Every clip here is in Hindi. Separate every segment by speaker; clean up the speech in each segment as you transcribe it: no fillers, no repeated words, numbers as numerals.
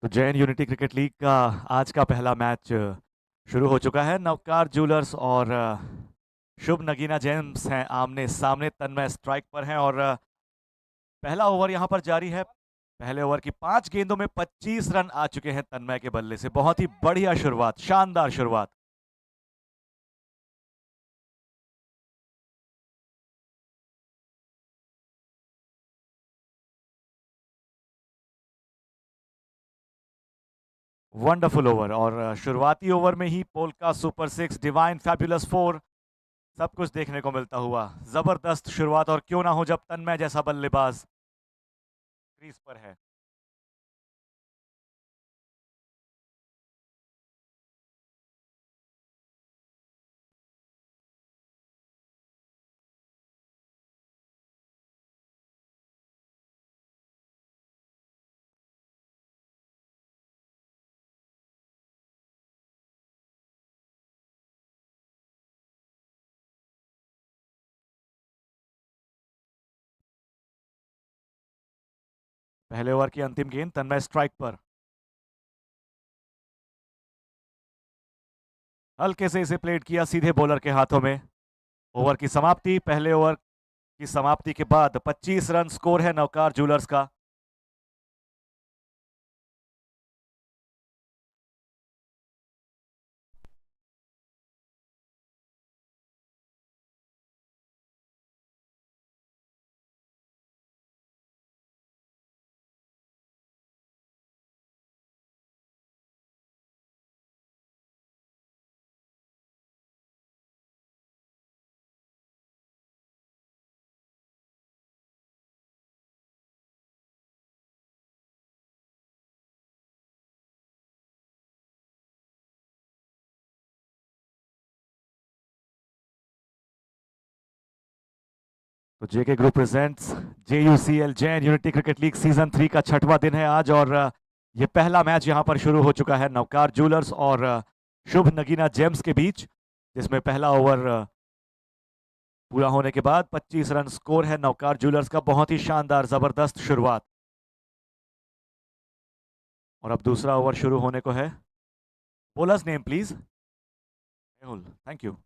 Speaker 1: तो जैन यूनिटी क्रिकेट लीग का आज का पहला मैच शुरू हो चुका है। नवकार जूलर्स और शुभ नगीना जेम्स हैं आमने सामने। तन्मय स्ट्राइक पर हैं और पहला ओवर यहां पर जारी है। पहले ओवर की 5 गेंदों में 25 रन आ चुके हैं तन्मय के बल्ले से। बहुत ही बढ़िया शुरुआत, शानदार शुरुआत। वंडरफुल ओवर और शुरुआती ओवर में ही पोल्का सुपर 6, डिवाइन फैबुलस 4, सब कुछ देखने को मिलता हुआ। जबरदस्त शुरुआत, और क्यों ना हो जब तन्मय जैसा बल्लेबाज क्रीज पर है। पहले ओवर की अंतिम गेंद, तन्मय स्ट्राइक पर। हल्के से इसे प्लेट किया सीधे बॉलर के हाथों में। ओवर की समाप्ति। पहले ओवर की समाप्ति के बाद 25 रन स्कोर है नवकार जूलर्स का। तो JK group presents JUCL Jain unity cricket league season 3 का 6वां दिन है आज, और ये पहला मैच यहां पर शुरू हो चुका है नवकार जूलर्स और शुभ नगीना जेम्स के बीच, जिसमें पहला ओवर पूरा होने के बाद 25 रन स्कोर है नवकार जूलर्स का। बहुत ही शानदार, जबरदस्त शुरुआत। और अब दूसरा ओवर शुरू होने को है। Bowlers name please. Mehul, thank you.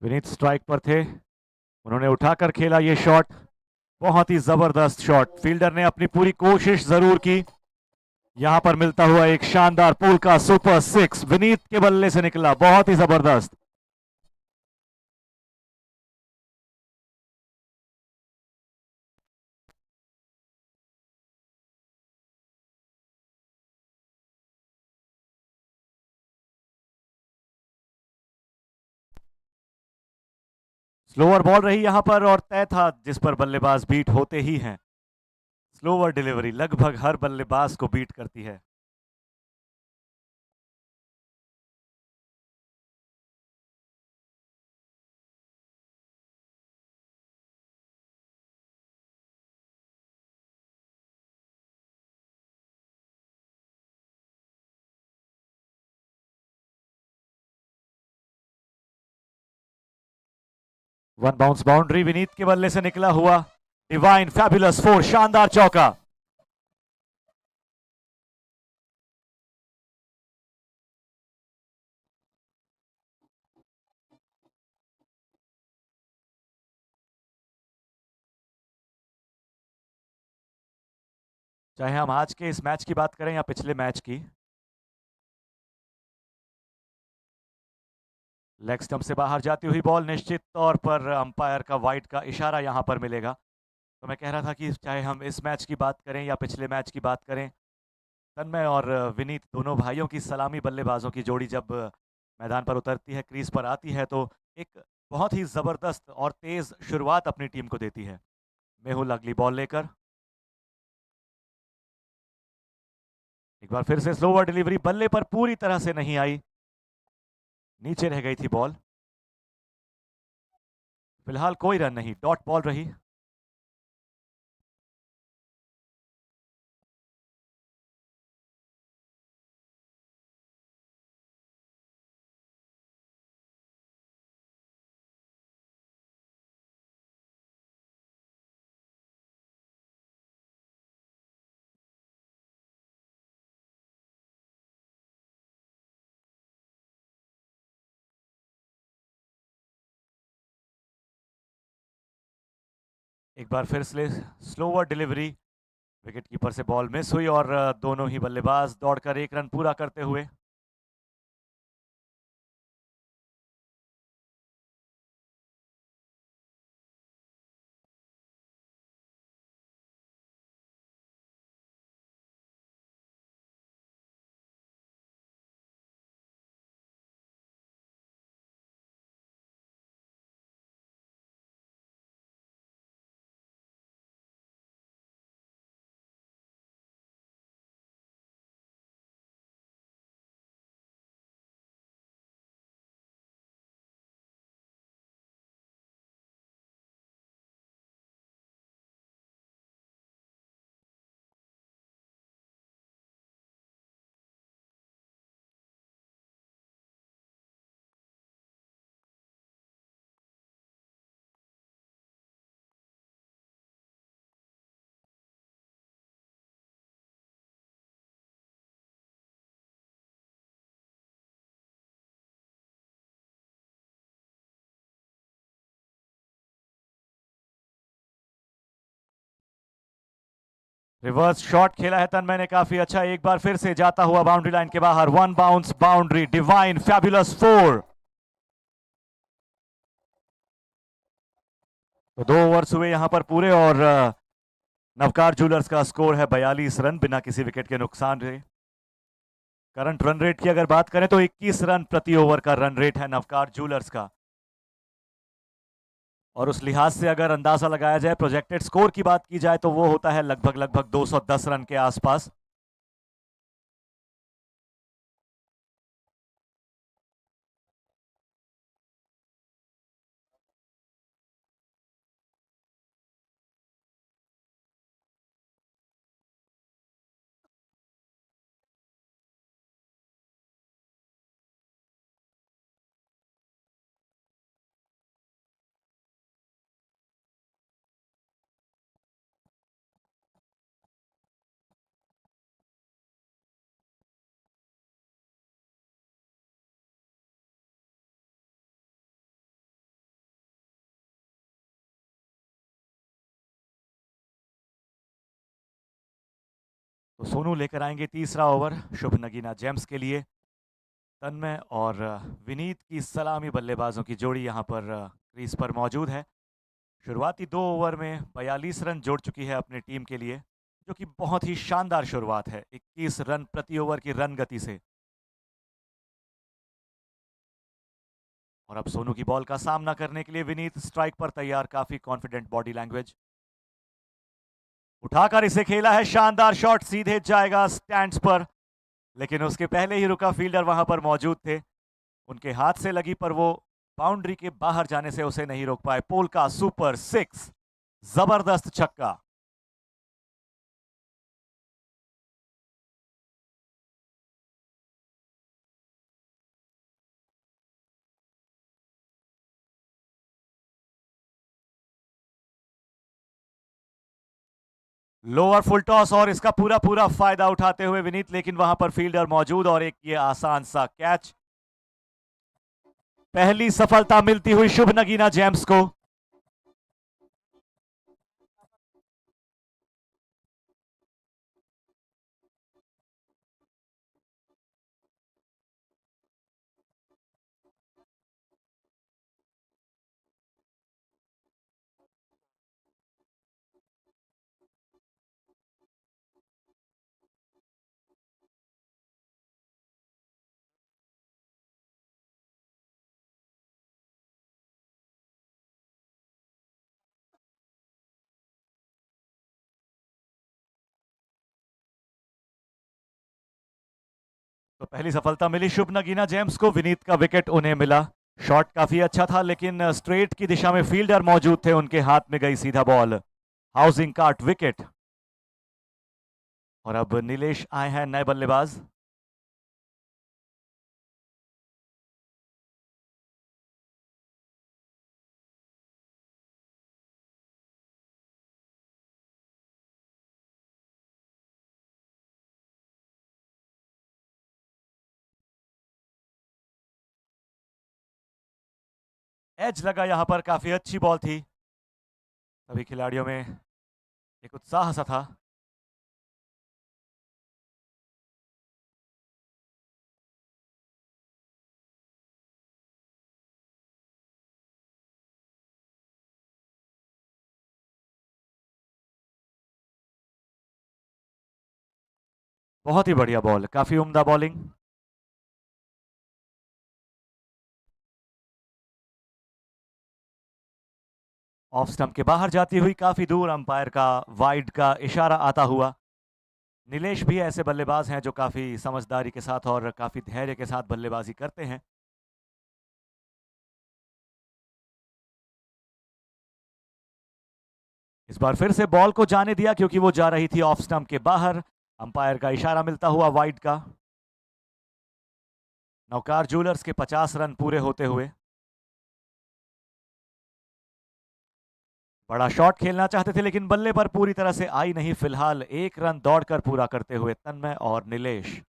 Speaker 1: Vineet strike पर थे, उन्होंने उठाकर खेला ये शॉट। बहुत ही जबरदस्त शॉट, फील्डर ने अपनी पूरी कोशिश जरूर की। यहां पर मिलता हुआ एक शानदार पुल का सुपर 6 विनीत के बल्ले से निकला, बहुत ही जबरदस्त। स्लोअर बॉल रही यहां पर, और तय था जिस पर बल्लेबाज बीट होते ही हैं। स्लोअर डिलीवरी लगभग हर बल्लेबाज को बीट करती है। वन बाउंस बाउंड्री विनीत के बल्ले से निकला हुआ। डिवाइन फैबुलस 4, शानदार चौका। चाहे हम आज के इस मैच की बात करें या पिछले मैच की, लेग स्टंप से बाहर जाती हुई बॉल, निश्चित तौर पर अंपायर का वाइड का इशारा यहां पर मिलेगा। तो मैं कह रहा था कि चाहे हम इस मैच की बात करें या पिछले मैच की बात करें, तन्मय और विनीत दोनों भाइयों की सलामी बल्लेबाजों की जोड़ी जब मैदान पर उतरती है, क्रीज पर आती है तो एक बहुत ही जबरदस्त और तेज शुरुआत अपनी टीम को देती है। मेहुल अगली बॉल लेकर एक बार फिर से स्लोवर डिलीवरी, बल्ले पर पूरी तरह से नहीं आई, नीचे रह गई थी बॉल। फिलहाल कोई रन नहीं, डॉट बॉल रही। एक बार फिर से स्लोवर डिलीवरी, विकेट कीपर से बॉल मिस हुई और दोनों ही बल्लेबाज दौड़कर एक रन पूरा करते हुए। रिवर्स शॉट खेला है तन्मय ने काफी अच्छा, एक बार फिर से जाता हुआ बाउंड्री लाइन के बाहर, one bounce boundary, divine fabulous 4। तो 2 ओवर्स हुए यहां पर पूरे और नवकार जूलर्स का स्कोर है 42 रन बिना किसी विकेट के नुकसान रहे। करंट रन रेट की अगर बात करें तो 21 रन प्रति ओवर का रन रेट है नवकार जूलर्स का। और उस लिहाज से अगर अंदाजा लगाया जाए, प्रोजेक्टेड स्कोर की बात की जाए तो वो होता है लगभग लगभग 210 रन के आसपास। तो सोनू लेकर आएंगे तीसरा ओवर शुभ नगीना जेम्स के लिए। तन्मय और विनीत की सलामी बल्लेबाजों की जोड़ी यहां पर क्रीज पर मौजूद है। शुरुआती 2 ओवर में 42 रन जोड़ चुकी है अपनी टीम के लिए, जो कि बहुत ही शानदार शुरुआत है 21 रन प्रति ओवर की रन गति से। और अब सोनू की बॉल का सामना करने के लिए विनीत स्ट्राइक पर तैयार, काफी कॉन्फिडेंट बॉडी लैंग्वेज। उठाकर इसे खेला है, शानदार शॉट सीधे जाएगा स्टैंड्स पर, लेकिन उसके पहले ही रुका फील्डर वहां पर मौजूद थे, उनके हाथ से लगी पर वो बाउंड्री के बाहर जाने से उसे नहीं रोक पाए। पोल का सुपर 6, जबरदस्त छक्का। लोअर फुल टॉस और इसका पूरा पूरा फायदा उठाते हुए विनीत, लेकिन वहां पर फील्डर मौजूद और एक ये आसान सा कैच। पहली सफलता मिलती हुई शुभ नगीना जेम्स को। तो पहली सफलता मिली शुभ नगीना जेम्स को, विनीत का विकेट उन्हें मिला। शॉट काफी अच्छा था लेकिन स्ट्रेट की दिशा में फील्डर मौजूद थे, उनके हाथ में गई सीधा बॉल। Housing cart wicket. और अब नीलेश आए हैं नए बल्लेबाज। एज लगा यहां पर, काफी अच्छी बॉल थी। सभी खिलाड़ियों में एक उत्साह सा था। बहुत ही बढ़िया बॉल, काफी उम्दा बॉलिंग। ऑफ स्टंप के बाहर जाती हुई काफी दूर, अंपायर का वाइड का इशारा आता हुआ। नीलेश भी ऐसे बल्लेबाज हैं जो काफी समझदारी के साथ और काफी धैर्य के साथ बल्लेबाजी करते हैं। इस बार फिर से बॉल को जाने दिया क्योंकि वो जा रही थी ऑफ स्टंप के बाहर। अंपायर का इशारा मिलता हुआ वाइड का। नौकार जूलर्स के 50 रन पूरे होते हुए। बड़ा शॉट खेलना चाहते थे लेकिन बल्ले पर पूरी तरह से आई नहीं। फिलहाल एक रन दौड़कर पूरा करते हुए तन्मय और नीलेश।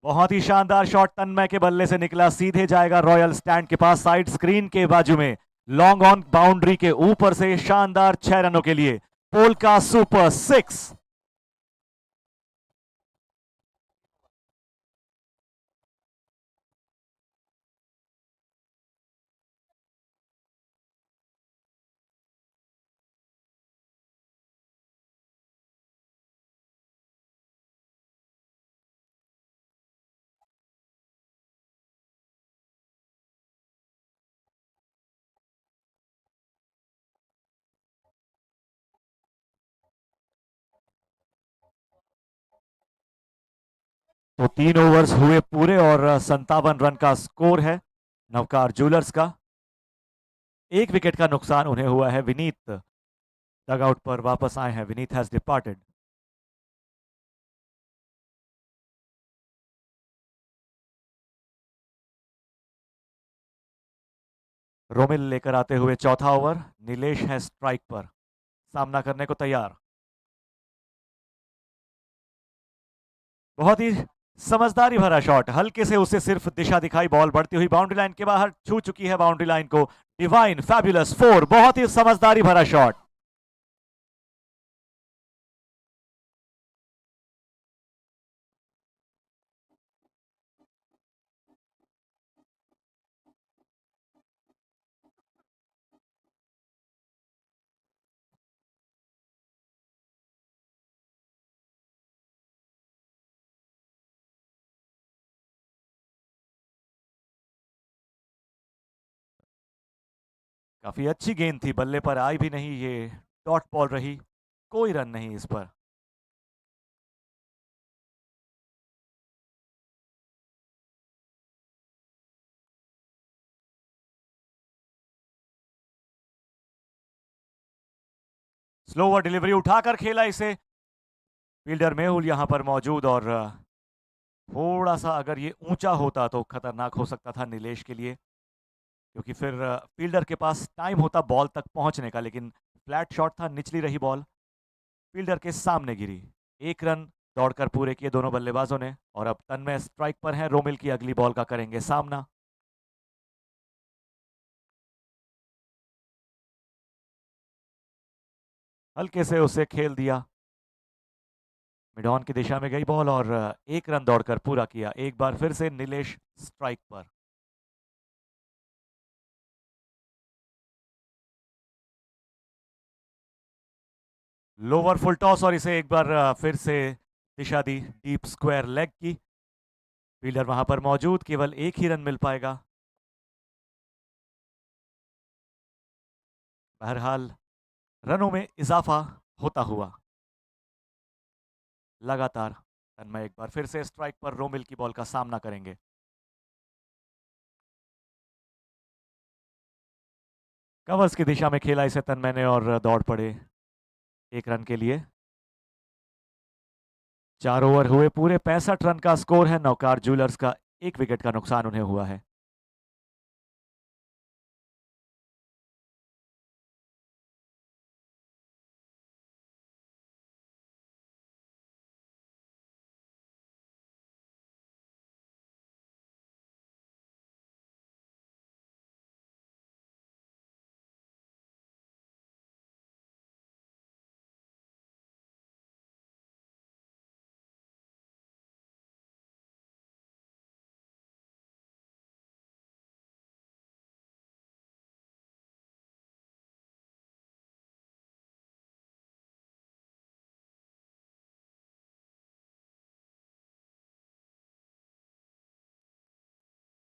Speaker 1: बहुत ही शानदार शॉट तन्मय के बल्ले से निकला, सीधे जाएगा रॉयल स्टैंड के पास, साइड स्क्रीन के बाजू में। लॉन्ग ऑन बाउंड्री के ऊपर से शानदार 6 रनों के लिए पोल का सुपर 6। तो 3 ओवर्स हुए पूरे और 57 रन का स्कोर है नवकार जूलर्स का। एक विकेट का नुकसान उन्हें हुआ है। विनीत डगआउट पर वापस आए हैं। Vineet has departed. रोमिल लेकर आते हुए चौथा ओवर। नीलेश है स्ट्राइक पर, सामना करने को तैयार। बहुत ही समझदारी भरा शॉट, हल्के से उसे सिर्फ दिशा दिखाई, बॉल बढ़ती हुई बाउंड्री लाइन के बाहर छू चुकी है बाउंड्री लाइन को। डिवाइन फैबुलस 4, बहुत ही समझदारी भरा शॉट। काफी अच्छी गेंद थी, बल्ले पर आई भी नहीं, ये डॉट बॉल रही, कोई रन नहीं इस पर। स्लो ओवर डिलीवरी उठाकर खेला इसे। फील्डर मेहुल यहां पर मौजूद और थोड़ा सा अगर ये ऊंचा होता तो खतरनाक हो सकता था नीलेश के लिए, क्योंकि फिर फील्डर के पास टाइम होता बॉल तक पहुंचने का। लेकिन फ्लैट शॉट था, निचली रही बॉल, फील्डर के सामने गिरी। एक रन दौड़कर पूरे किए दोनों बल्लेबाजों ने। और अब तन्मय स्ट्राइक पर है, रोमिल की अगली बॉल का करेंगे सामना। हल्के से उसे खेल दिया, मिड ऑन की दिशा में गई बॉल और एक रन दौड़कर पूरा किया। एक बार फिर से नीलेश स्ट्राइक पर। लोअर फुल टॉस और इसे एक बार फिर से दिशा दी डीप स्क्वायर लेग की। फील्डर वहां पर मौजूद, केवल एक ही रन मिल पाएगा। बहरहाल रनों में इजाफा होता हुआ लगातार तन्मय एक बार फिर से स्ट्राइक पर रोमिल की बॉल का सामना करेंगे। कवर्स की दिशा में खेला इसे तन्मय ने और दौड़ पड़े एक रन के लिए। 4 ओवर हुए पूरे, 65 रन का स्कोर है। नौकार जूलर्स का एक विकेट का नुकसान उन्हें हुआ है।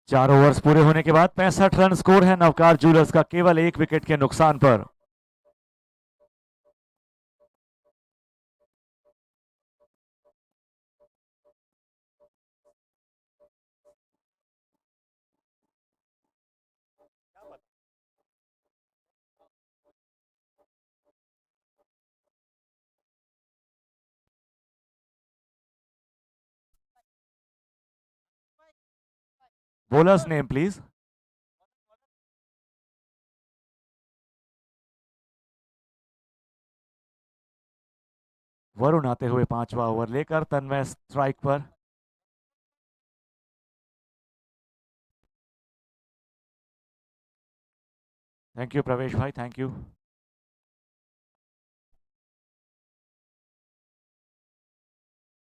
Speaker 1: चार ओवर्स पूरे होने के बाद 65 रन स्कोर है नवकार जूलर्स का, केवल एक विकेट के नुकसान पर। Bowlers name please. वरुण आते हुए पांचवा ओवर लेकर, तन्मय स्ट्राइक पर। थैंक यू प्रवेश भाई, थैंक यू।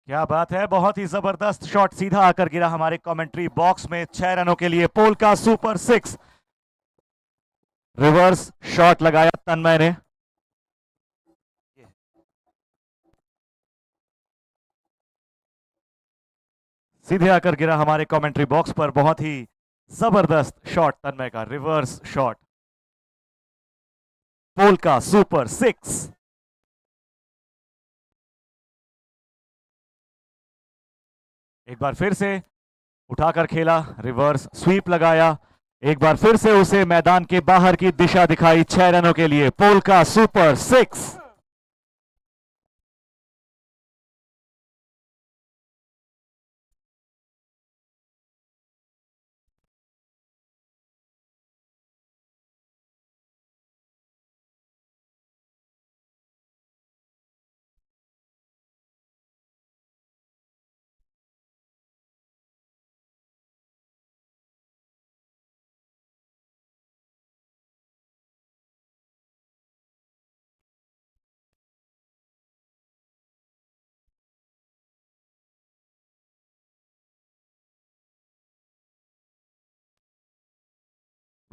Speaker 1: क्या बात है, बहुत ही जबरदस्त शॉट सीधा आकर गिरा हमारे कमेंट्री बॉक्स में। 6 रनों के लिए पोल का सुपर सिक्स। रिवर्स शॉट लगाया तन्मय ने। सीधे आकर गिरा हमारे कमेंट्री बॉक्स पर। बहुत ही जबरदस्त शॉट तन्मय का, रिवर्स शॉट, पोल का सुपर सिक्स। एक बार फिर से उठाकर खेला, रिवर्स स्वीप लगाया। एक बार फिर से उसे मैदान के बाहर की दिशा दिखाई। 6 रनों के लिए पोल का सुपर सिक्स।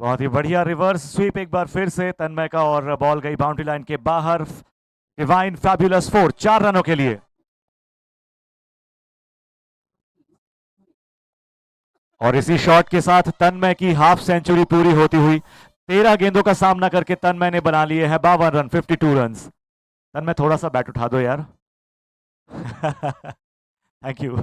Speaker 1: बहुत ही बढ़िया रिवर्स स्वीप एक बार फिर से तन्मय का, और बॉल गई बाउंड्री लाइन के बाहर। डिवाइन फैबुलस 4, 4 रनों के लिए। और इसी शॉट के साथ तन्मय की हाफ सेंचुरी पूरी होती हुई 13 गेंदों का सामना करके तन्मय ने बना लिए हैं 52 रन, 52 रन। तन्मय थोड़ा सा बैट उठा दो यार। Thank you.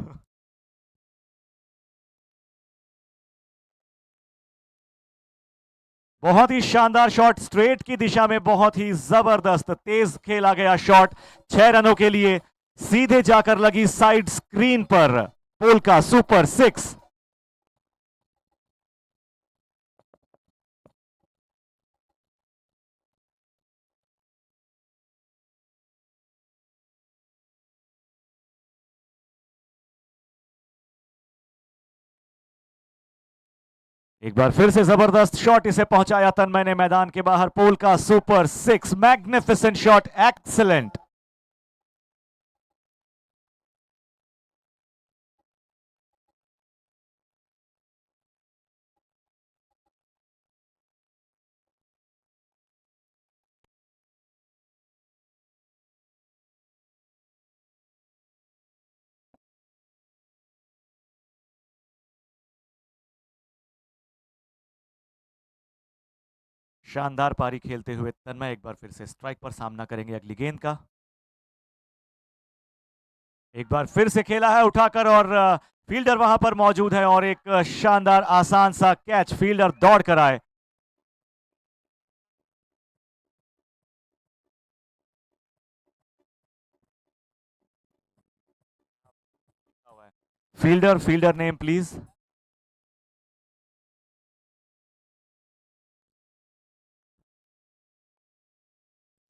Speaker 1: बहुत ही शानदार शॉट, स्ट्रेट की दिशा में बहुत ही जबरदस्त तेज खेला गया शॉट। 6 रनों के लिए सीधे जाकर लगी साइड स्क्रीन पर। पोल का सुपर सिक्स। एक बार फिर से जबरदस्त शॉट, इसे पहुंचाया तन्मय ने मैदान के बाहर। पोल का super six, magnificent shot, excellent. शानदार पारी खेलते हुए तन्मय एक बार फिर से स्ट्राइक पर सामना करेंगे अगली गेंद का। एक बार फिर से खेला है उठाकर और फील्डर वहां पर मौजूद है और एक शानदार आसान सा कैच, फील्डर दौड़ कर आए। Fielder name please.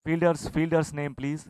Speaker 1: Fielders name please.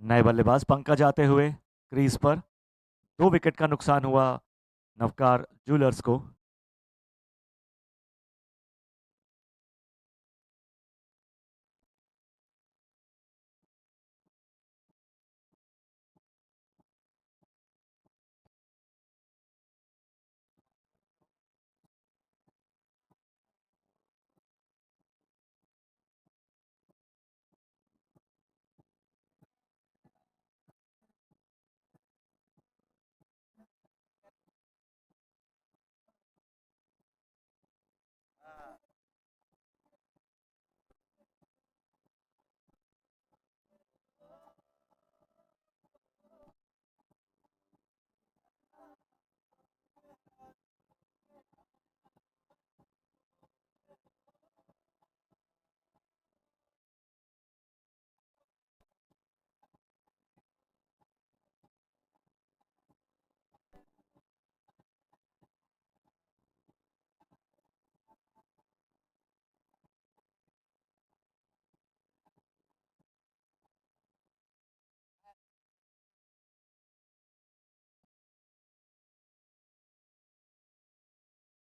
Speaker 1: नए बल्लेबाज पंकज आते हुए क्रीज पर। 2 विकेट का नुकसान हुआ नवकार जूलर्स को।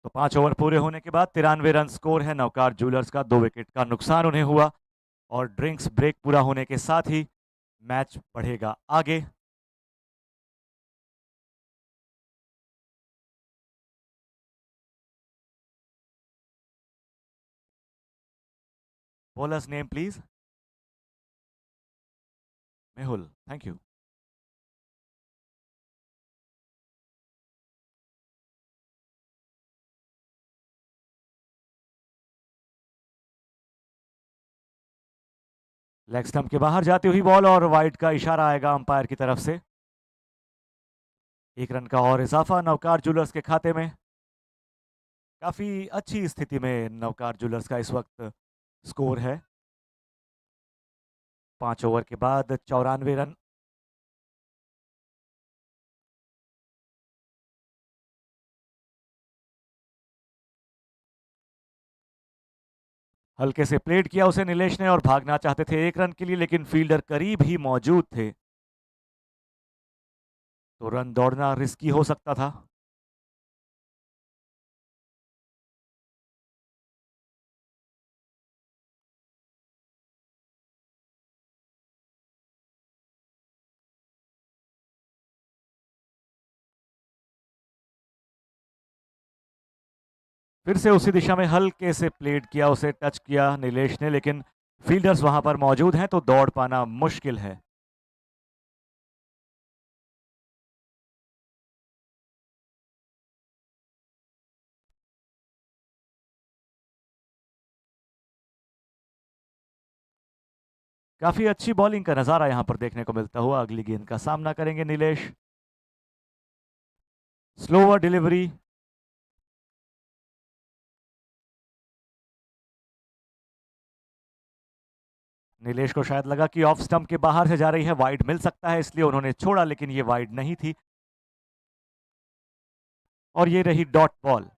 Speaker 1: तो 5 ओवर पूरे होने के बाद 93 रन स्कोर है नवकार जूलर्स का। 2 विकेट का नुकसान उन्हें हुआ और ड्रिंक्स ब्रेक पूरा होने के साथ ही मैच बढ़ेगा आगे। Bowlers name please. Mehul, thank you. Leg stump के बाहर जाती हुई बॉल और वाइड का इशारा आएगा अंपायर की तरफ से। 1 रन का और इजाफा नवकार जूलर्स के खाते में। काफी अच्छी स्थिति में नवकार जूलर्स का इस वक्त स्कोर है। 5 ओवर के बाद 94 रन। हल्के से प्लेट किया उसे नीलेश ने और भागना चाहते थे 1 रन के लिए, लेकिन फील्डर करीब ही मौजूद थे तो रन दौड़ना रिस्की हो सकता था। फिर से उसी दिशा में हल्के से प्लेट किया, उसे टच किया नीलेश ने, लेकिन फील्डर्स वहां पर मौजूद हैं तो दौड़ पाना मुश्किल है। काफी अच्छी बॉलिंग का नजारा यहां पर देखने को मिलता हुआ। अगली गेंद का सामना करेंगे नीलेश। Slower delivery. नीलेश को शायद लगा कि ऑफ स्टंप के बाहर से जा रही है, वाइड मिल सकता है, इसलिए उन्होंने छोड़ा, लेकिन ये वाइड नहीं थी। और ये रही डॉट बॉल।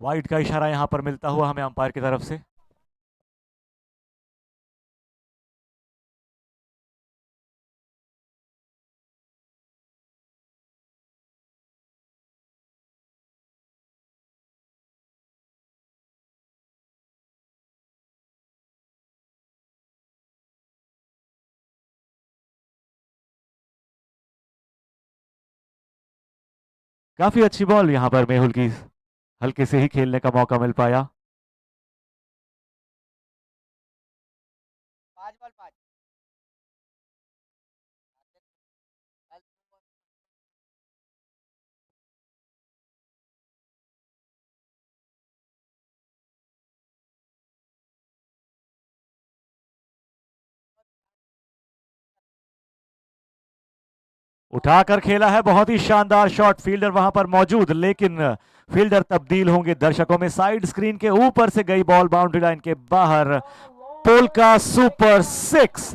Speaker 1: वाइड का इशारा यहां पर मिलता हुआ हमें अंपायर की तरफ से। काफी अच्छी बॉल यहां पर मेहुल की, हल्के से ही खेलने का मौका मिल पाया।
Speaker 2: 5 बॉल 5।
Speaker 1: उठाकर खेला है, बहुत ही शानदार शॉट, फील्डर वहां पर मौजूद, लेकिन फील्डर तब्दील होंगे दर्शकों में। साइड स्क्रीन के ऊपर से गई बॉल बाउंड्री लाइन के बाहर। पोल का सुपर 6,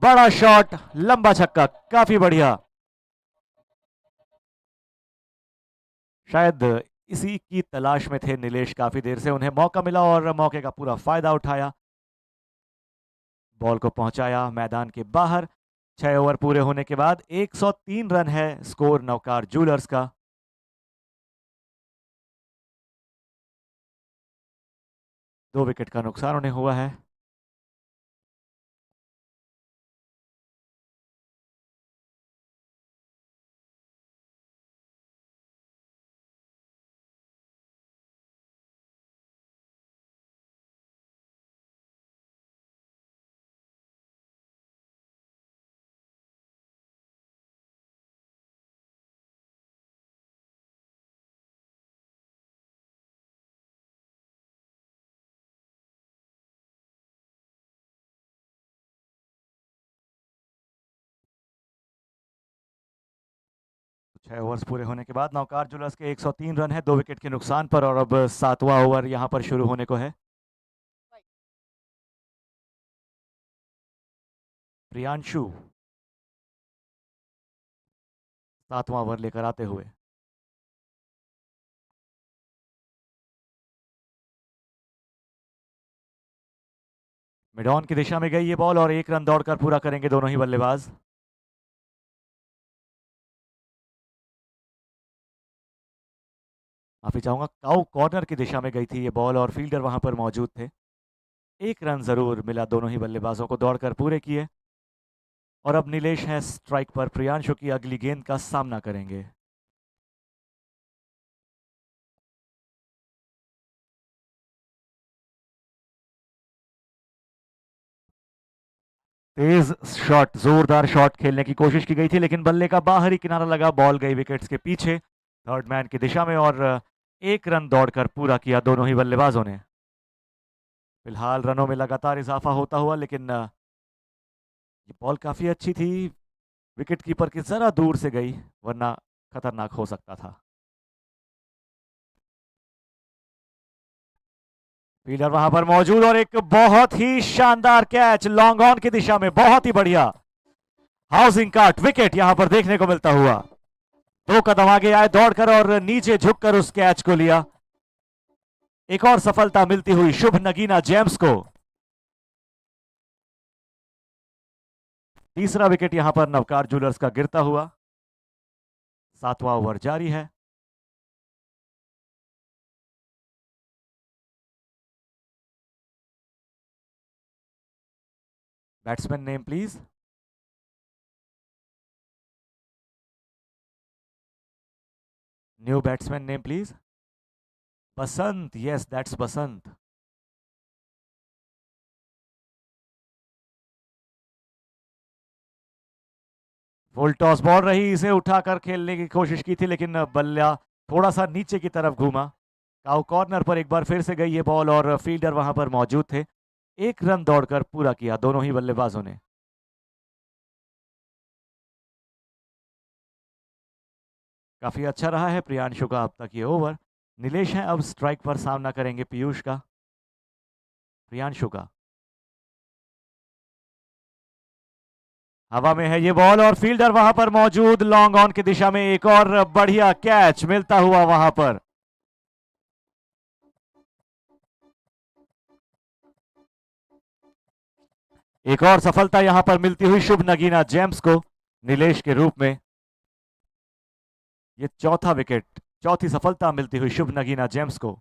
Speaker 1: बड़ा शॉट, लंबा छक्का, काफी बढ़िया। शायद इसी की तलाश में थे नीलेश काफी देर से, उन्हें मौका मिला और मौके का पूरा फायदा उठाया। बॉल को पहुंचाया मैदान के बाहर। 6 ओवर पूरे होने के बाद 103 रन है स्कोर नवकार जूलर्स का। दो विकेट का नुकसान उन्हें हुआ है। छह ओवर्स पूरे होने के बाद नौकार जुलर्स के 103 रन है, 2 विकेट के नुकसान पर, और अब 7वां ओवर यहां पर शुरू होने को है। प्रियांशु 7वां ओवर लेकर आते हुए। मिड ऑन की दिशा में गई ये बॉल और 1 रन दौड़कर पूरा करेंगे दोनों ही बल्लेबाज। माफी चाहूंगा, काउ कॉर्नर की दिशा में गई थी ये बॉल और फील्डर वहां पर मौजूद थे। 1 रन जरूर मिला दोनों ही बल्लेबाजों को, दौड़कर पूरे किए। और अब नीलेश है स्ट्राइक पर, प्रियांशु की अगली गेंद का सामना करेंगे। तेज शॉट, जोरदार शॉट खेलने की कोशिश की गई थी, लेकिन बल्ले का बाहरी किनारा लगा, बॉल गई विकेट्स के पीछे थर्ड मैन की दिशा में, और 1 रन दौड़कर पूरा किया दोनों ही बल्लेबाजों ने। फिलहाल रनों में लगातार इजाफा होता हुआ, लेकिन ये बॉल काफी अच्छी थी, विकेट कीपर की जरा दूर से गई, वरना खतरनाक हो सकता था। फील्डर वहां पर मौजूद और एक बहुत ही शानदार कैच लॉन्ग ऑन की दिशा में, बहुत ही बढ़िया हाउसिंग काट विकेट यहां पर देखने को मिलता हुआ। 2 कदम आगे आए दौड़कर और नीचे झुककर उस कैच को लिया। एक और सफलता मिलती हुई शुभ नगीना जेम्स को। तीसरा विकेट यहां पर नवकार जूलर्स का गिरता हुआ। 7वां ओवर जारी है। Batsman name please. New batsman name please. Basant, yes that's Basant. Full toss ball रही, इसे उठाकर खेलने की कोशिश की थी लेकिन बल्ला थोड़ा सा नीचे की तरफ घूमा। काउ कॉर्नर पर एक बार फिर से गई ये बॉल और फील्डर वहां पर मौजूद थे। एक रन दौड़कर पूरा किया दोनों ही बल्लेबाजों ने। काफी अच्छा रहा है प्रियांशु का अब तक ये ओवर। नीलेश हैं अब स्ट्राइक पर, सामना करेंगे पीयूष का, प्रियांशु का। हवा में है ये बॉल और फील्डर वहां पर मौजूद, लॉन्ग ऑन की दिशा में एक और बढ़िया कैच मिलता हुआ वहां पर। एक और सफलता यहां पर मिलती हुई शुभ नगीना जेम्स को नीलेश के रूप में। ये चौथा विकेट, चौथी सफलता मिलती हुई शुभ नगीना जेम्स को।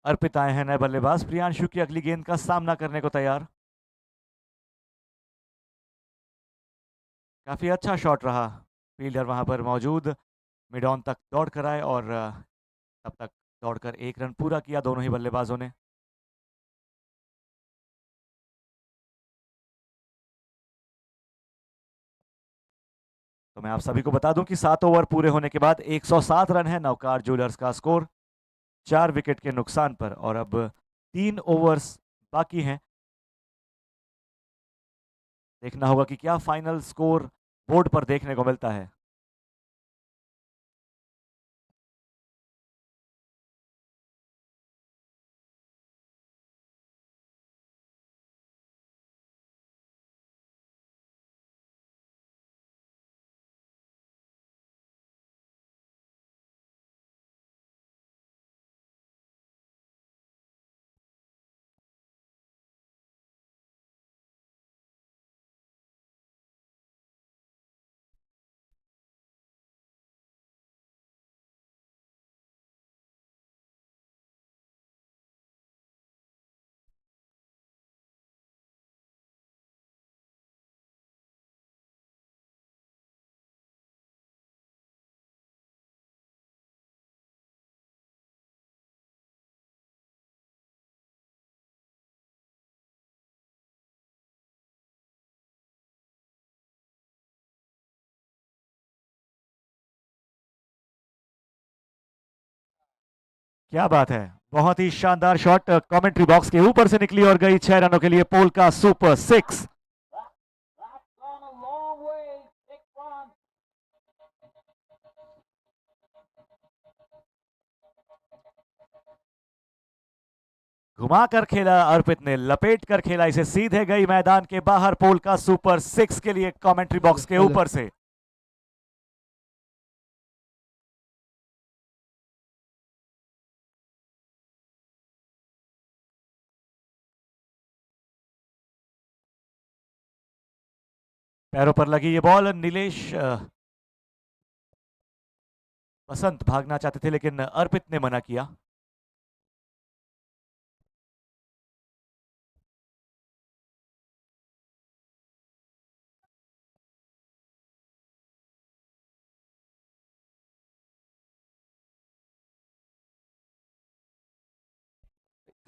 Speaker 1: अर्पित आए हैं नए बल्लेबाज, प्रियांशु की अगली गेंद का सामना करने को तैयार। काफी अच्छा शॉट रहा, फील्डर वहां पर मौजूद, मिड ऑन तक दौड़ कर आए और तब तक दौड़कर एक रन पूरा किया दोनों ही बल्लेबाजों ने। तो मैं आप सभी को बता दूं कि 7 ओवर पूरे होने के बाद 107 रन है नवकार ज्वेलर्स का स्कोर, 4 विकेट के नुकसान पर, और अब 3 ओवर्स बाकी हैं। देखना होगा कि क्या फाइनल स्कोर बोर्ड पर देखने को मिलता है। क्या बात है, बहुत ही शानदार शॉट कमेंट्री बॉक्स के ऊपर से निकली और गई 6 रनों के लिए पोल का सुपर 6। घुमाकर खेला अर्पित ने, लपेट कर खेला इसे, सीधे गई मैदान के बाहर, पोल का सुपर 6 के लिए कमेंट्री बॉक्स के ऊपर से। पैरों पर लगी ये बॉल, नीलेश बसंत भागना चाहते थे लेकिन अर्पित ने मना किया।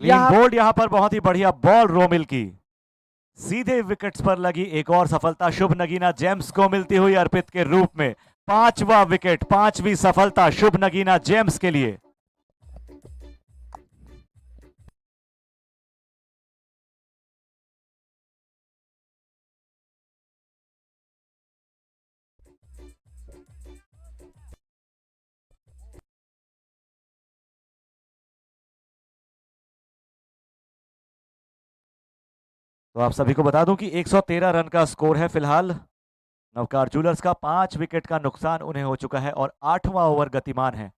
Speaker 1: क्लीन बोल्ड यहां पर, बहुत ही बढ़िया बॉल रोमिल की, सीधे विकेट्स पर लगी एक और सफलता शुभ नगीना जेम्स को मिलती हुई अर्पित के रूप में। 5वां विकेट, 5वीं सफलता शुभ नगीना जेम्स के लिए। तो आप सभी को बता दूं कि 113 रन का स्कोर है फिलहाल। नवकार जूलर्स का 5 विकेट का नुकसान उन्हें हो चुका है और 8वां ओवर गतिमान है।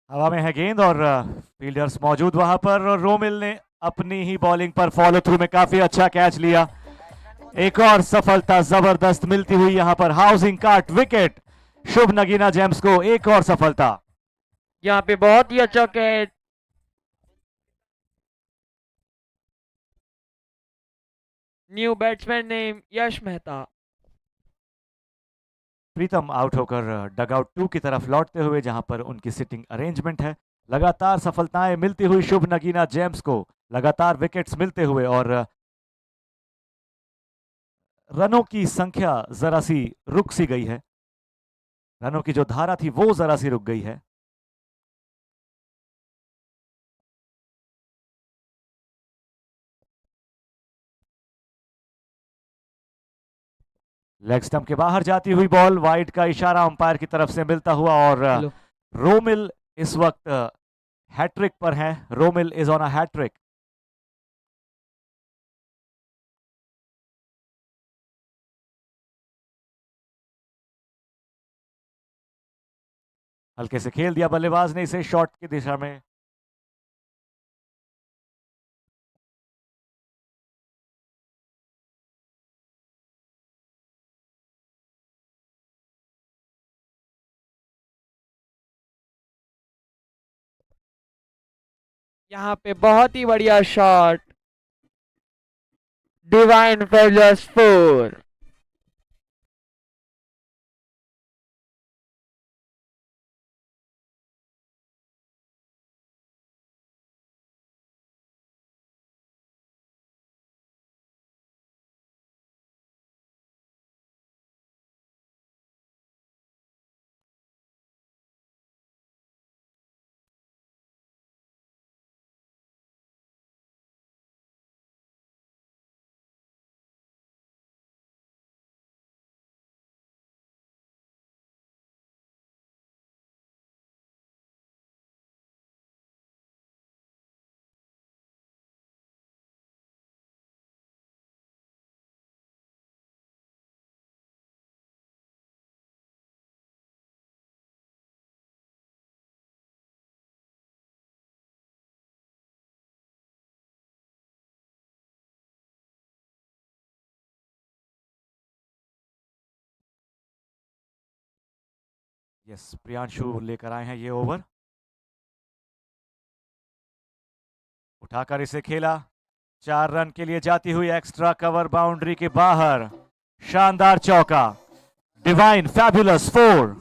Speaker 1: हवा में है गेंद और फील्डर्स मौजूद वहां पर, और रोमिल ने अपनी ही बॉलिंग पर फॉलो थ्रू में काफी अच्छा कैच लिया। एक और सफलता जबरदस्त मिलती हुई यहां पर, हाउसिंग कार्ट विकेट, शुभ नगीना जेम्स को एक और सफलता।
Speaker 2: यहाँ पे बहुत ही अच्छा कैच। न्यू बैट्समैन नेम यश मेहता।
Speaker 1: प्रीतम आउट होकर डगआउट 2 की तरफ लौटते हुए, जहां पर उनकी सिटिंग अरेंजमेंट है। लगातार सफलताएं मिलती हुई शुभ नगीना जेम्स को, लगातार विकेट्स मिलते हुए, और रनों की संख्या जरा सी रुक सी गई है। रनों की जो धारा थी वो जरा सी रुक गई है। लेग स्टंप के बाहर जाती हुई बॉल, वाइड का इशारा अंपायर की तरफ से मिलता हुआ, और
Speaker 2: हेलो।
Speaker 1: रोमिल इस वक्त हैट्रिक पर है। Romil is on a hattrick. हल्के से खेल दिया बल्लेबाज ने इसे शॉट की दिशा में।
Speaker 2: यहाँ पे बहुत ही बढ़िया shot. Divine fabulous 4।
Speaker 1: Yes, Priyanshu लेकर आए हैं ये ओवर। उठाकर इसे खेला, 4 रन के लिए जाती हुई एक्स्ट्रा कवर बाउंड्री के बाहर, शानदार चौका। Divine fabulous 4।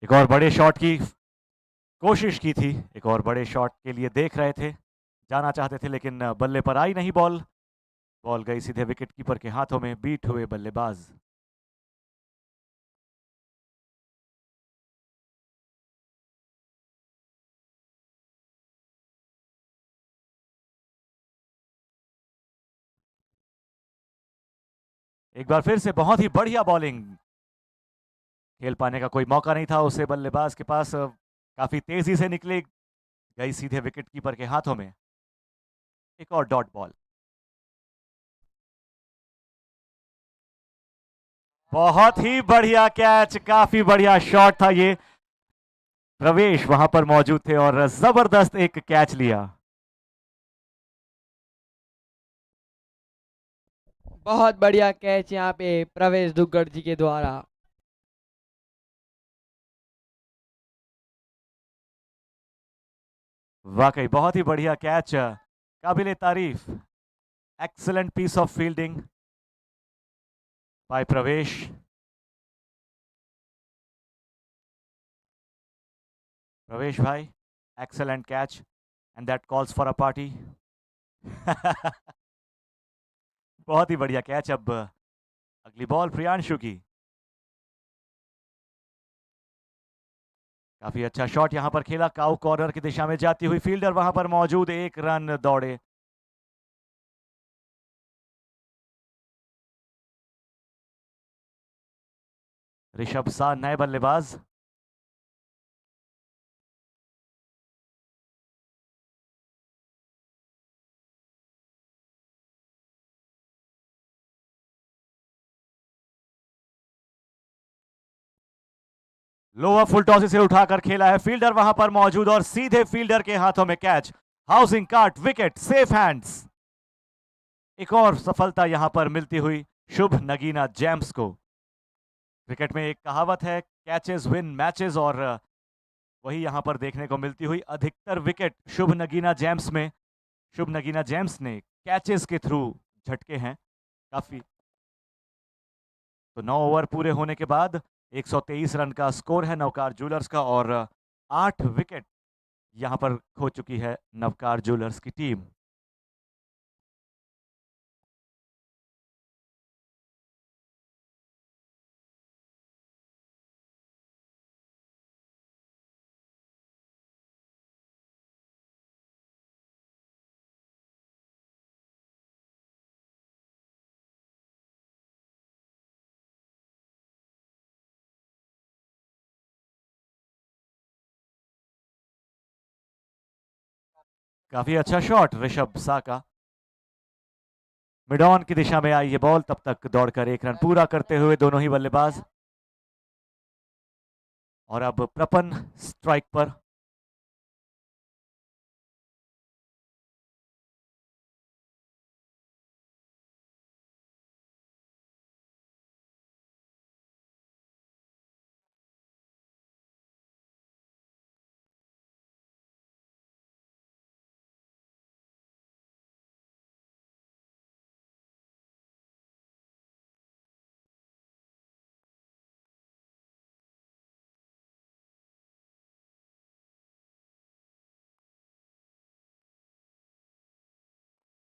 Speaker 1: एक और बड़े शॉट की कोशिश की थी, एक और बड़े शॉट के लिए देख रहे थे, जाना चाहते थे, लेकिन बल्ले पर आई नहीं बॉल। बॉल गई सीधे विकेट कीपर के हाथों में, बीट हुए बल्लेबाज। एक बार फिर से बहुत ही बढ़िया बॉलिंग। खेल पाने का कोई मौका नहीं था उसे बल्लेबाज के पास, काफी तेजी से निकली, गई सीधे विकेट कीपर के हाथों में। एक और डॉट बॉल। बहुत ही बढ़िया कैच, काफी बढ़िया शॉट था ये। प्रवेश वहां पर मौजूद थे और जबरदस्त एक कैच लिया।
Speaker 2: बहुत बढ़िया कैच यहाँ पे प्रवेश दुग्गड़ जी के द्वारा।
Speaker 1: वाकई बहुत ही बढ़िया कैच, काबिले तारीफ। Excellent piece of fielding by Pravesh. Pravesh भाई, excellent catch, and that calls for a party. बहुत ही बढ़िया कैच। अब अगली बॉल प्रियांशु की। काफी अच्छा शॉट यहां पर खेला, काउ कॉर्नर की दिशा में जाती हुई फील्डर वहां पर मौजूद, 1 रन दौड़े। ऋषभ सा नए बल्लेबाज। लोअर फुल टॉस इसे उठाकर खेला है, फील्डर वहां पर मौजूद और सीधे फील्डर के हाथों में catch. Housing cart, wicket, safe hands. एक और सफलता यहां पर मिलती हुई शुभ नगीना जेम्स को। क्रिकेट में एक कहावत है, कैचेस विन मैचेस, और वही यहां पर देखने को मिलती हुई। अधिकतर विकेट शुभ नगीना जेम्स में, शुभ नगीना जेम्स ने कैचेस के थ्रू झटके हैं काफी। तो 9 ओवर पूरे होने के बाद 123 रन का स्कोर है नवकार ज्वेलर्स का, और 8 विकेट यहां पर खो चुकी है नवकार ज्वेलर्स की टीम। काफी अच्छा शॉट ऋषभ सा का। मिड ऑन की दिशा में आई ये बॉल, तब तक दौड़कर 1 रन पूरा करते हुए दोनों ही बल्लेबाज। और अब प्रपन स्ट्राइक पर।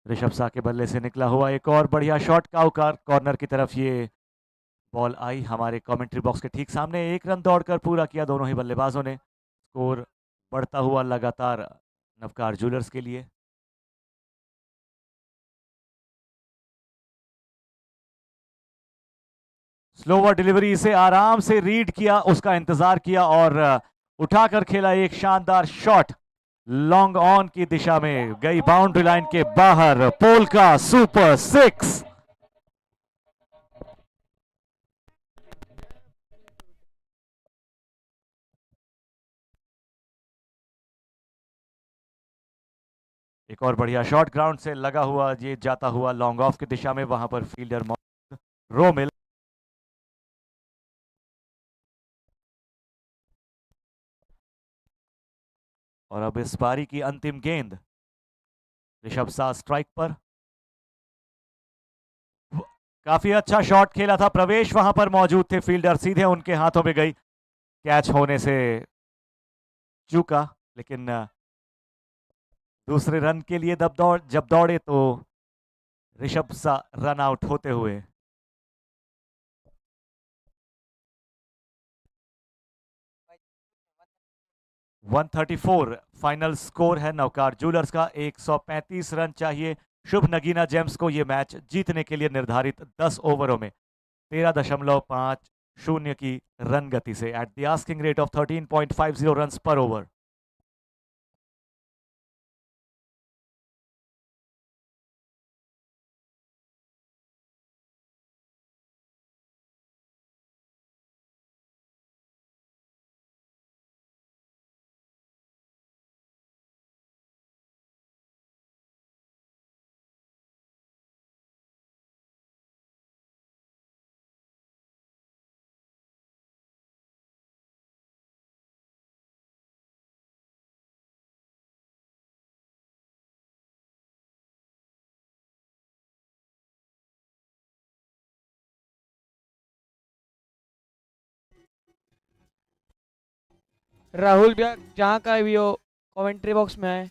Speaker 1: ऋषभ सा के बल्ले से निकला हुआ एक और बढ़िया शॉट, काउकार कॉर्नर की तरफ ये बॉल आई हमारे कमेंट्री बॉक्स के ठीक सामने। 1 रन दौड़कर पूरा किया दोनों ही बल्लेबाजों ने। स्कोर बढ़ता हुआ लगातार नवकार ज्वेलर्स के लिए। स्लोवर डिलीवरी से आराम से रीड किया, उसका इंतजार किया और उठाकर खेला एक शानदार शॉट। लॉन्ग ऑन की दिशा में गई, बाउंड्री लाइन के बाहर, पोल का सुपर 6। एक और बढ़िया शॉट ग्राउंड से लगा हुआ, ये जाता हुआ लॉन्ग ऑफ की दिशा में, वहां पर फील्डर मौजूद रोमिल। और अब इस पारी की अंतिम गेंद, ऋषभ सा स्ट्राइक पर। काफी अच्छा शॉट खेला था, प्रवेश वहां पर मौजूद थे, फील्डर सीधे उनके हाथों में गई, कैच होने से चूका। लेकिन दूसरे रन के लिए जब दौड़े तो ऋषभ सा रन आउट होते हुए। 134 फाइनल स्कोर है नवकार ज्वेलर्स का। 135 रन चाहिए शुभ नगीना जेम्स को ये मैच जीतने के लिए निर्धारित 10 ओवरों में 13.50 की रन गति से, at the asking rate of 13.50 run पर ओवर।
Speaker 2: राहुल भैया जहाँ का भी हो, कमेंट्री बॉक्स में आए।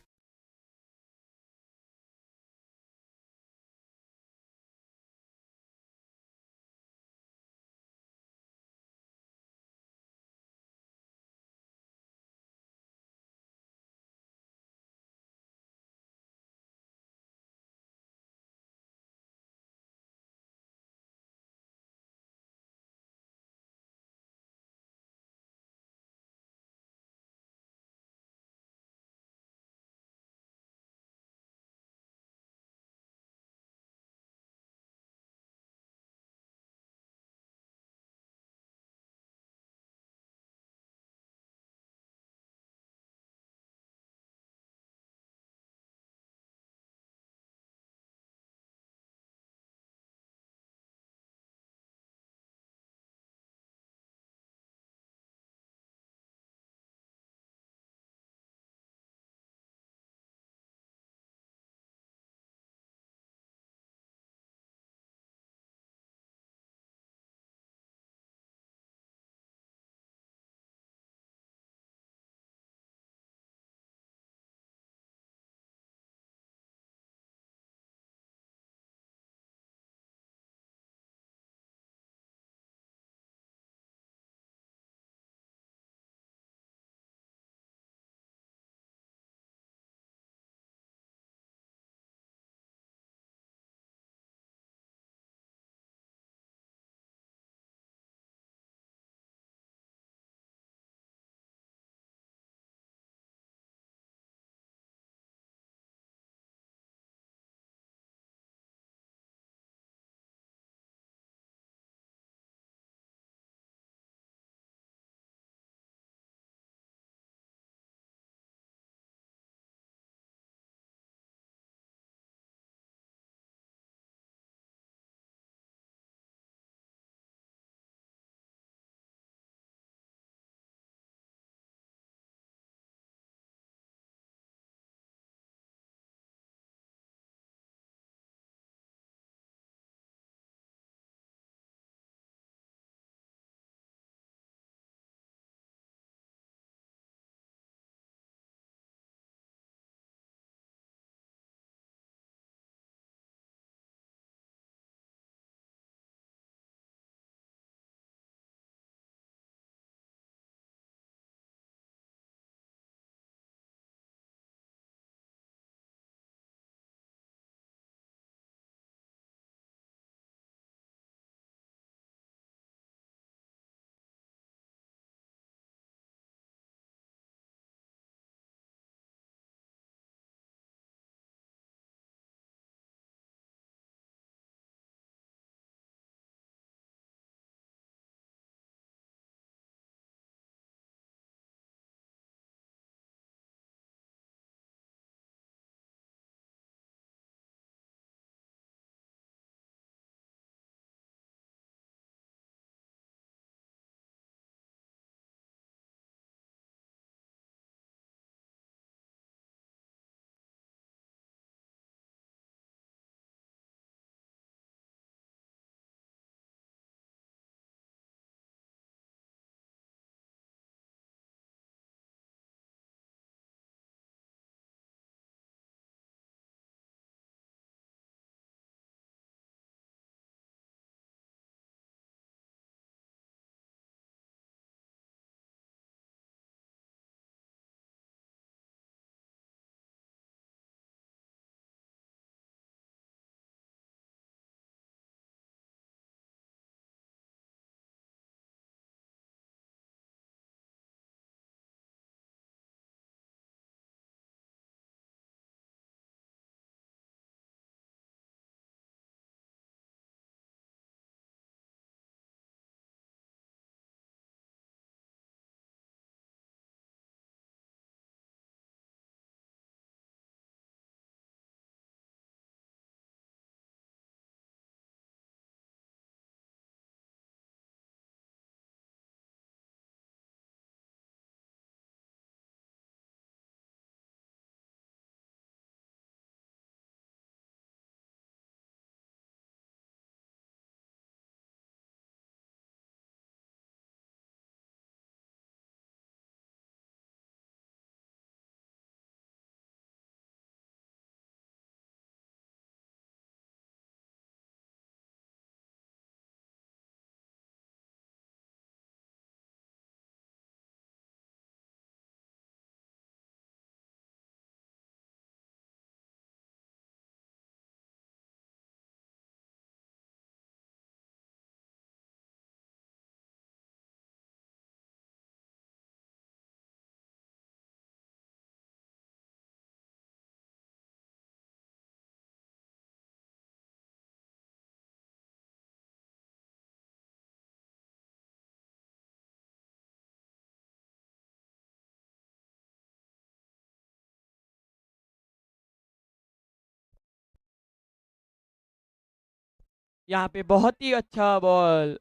Speaker 2: यहाँ पे बहुत ही अच्छा बॉल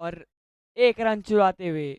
Speaker 2: और 1 रन चुराते हुए।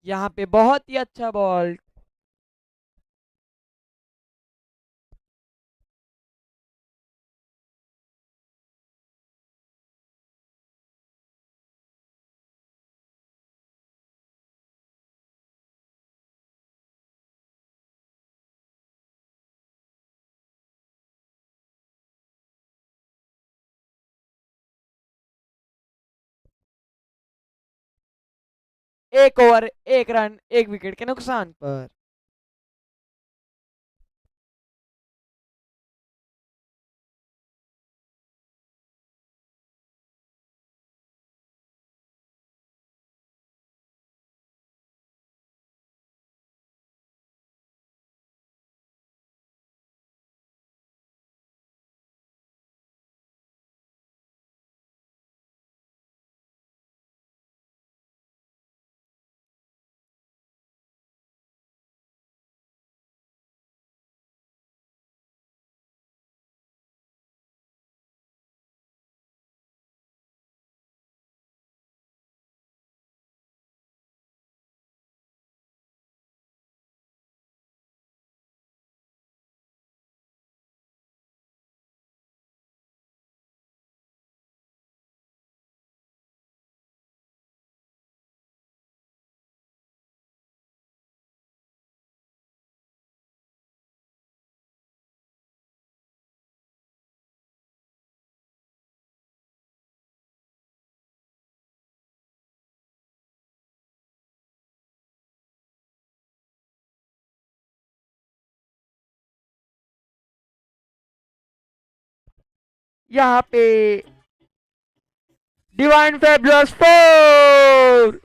Speaker 2: यहाँ पे बहुत ही अच्छा बॉल। एक ओवर 1 रन 1 विकेट के नुकसान पर। यहाँ पे डिवाइन फेबुलस 4।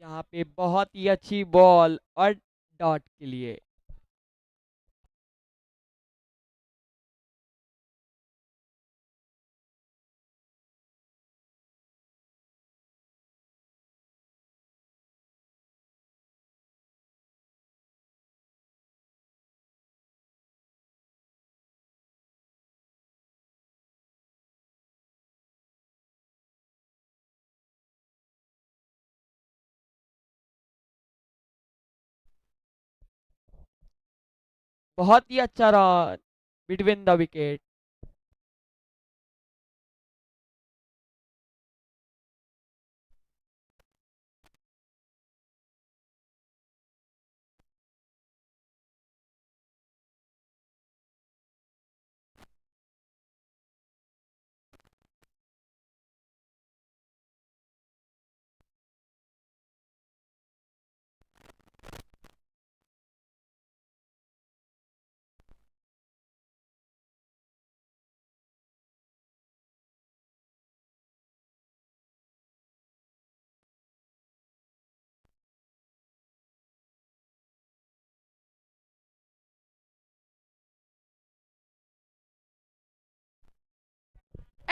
Speaker 2: यहाँ पे बहुत ही अच्छी बॉल और डॉट के लिए। बहुत ही अच्छा run between the wicket.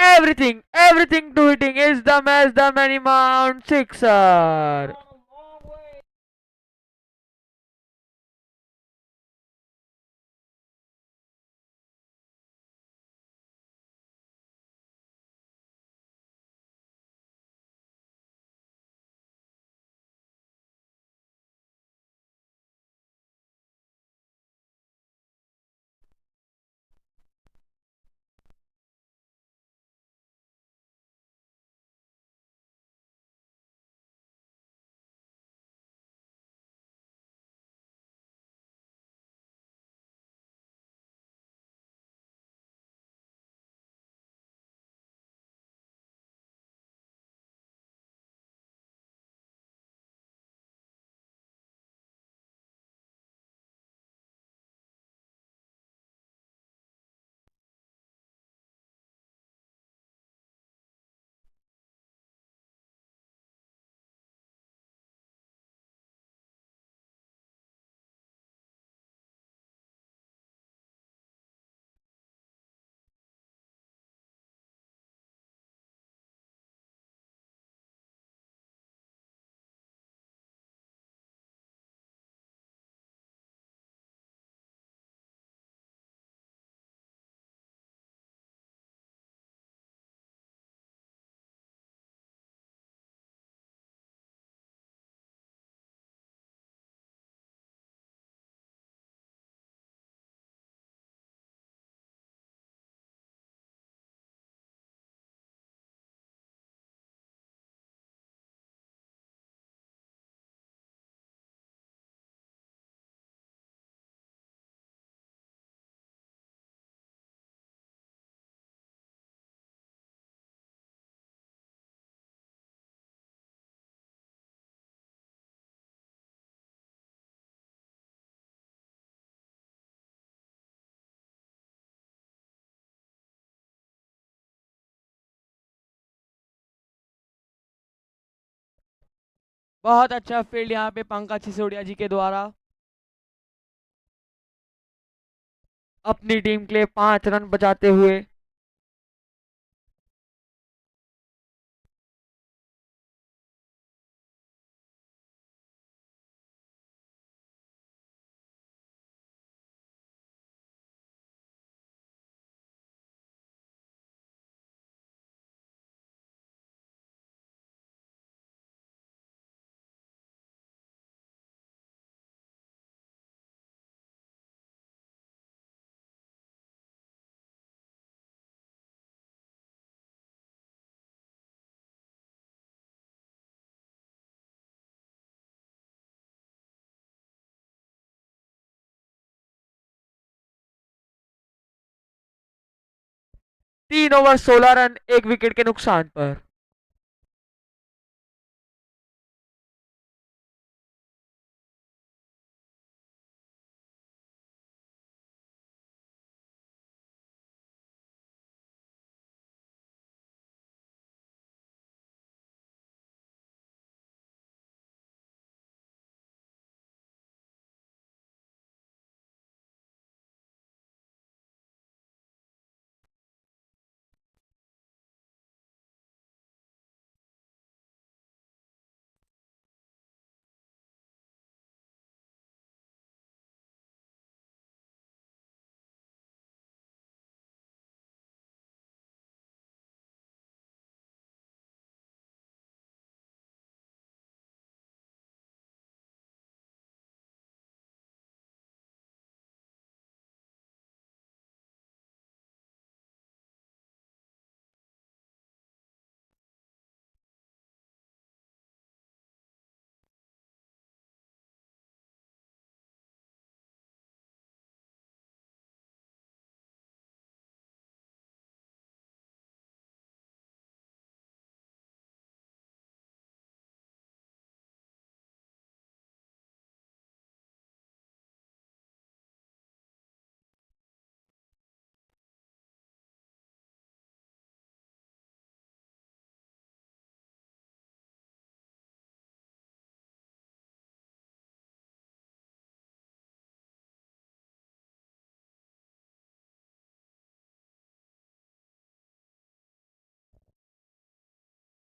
Speaker 2: everything to hitting is the match, the many mount sixer. बहुत अच्छा फील्ड यहाँ पे पंकज सिसोदिया जी के द्वारा अपनी टीम के लिए 5 रन बचाते हुए। तीन ओवर 16 रन, एक विकेट के नुकसान पर।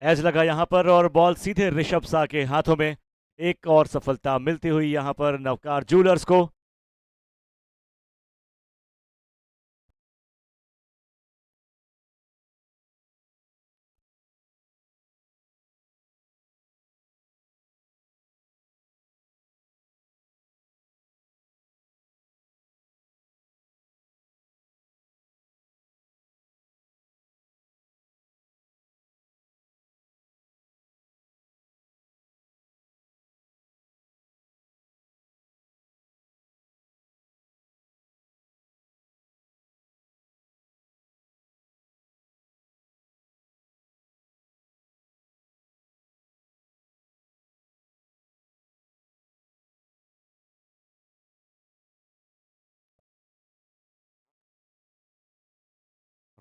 Speaker 1: एज लगा यहां पर और बॉल सीधे ऋषभ शाह के हाथों में। एक और सफलता मिलती हुई यहां पर नवकार जूलर्स को।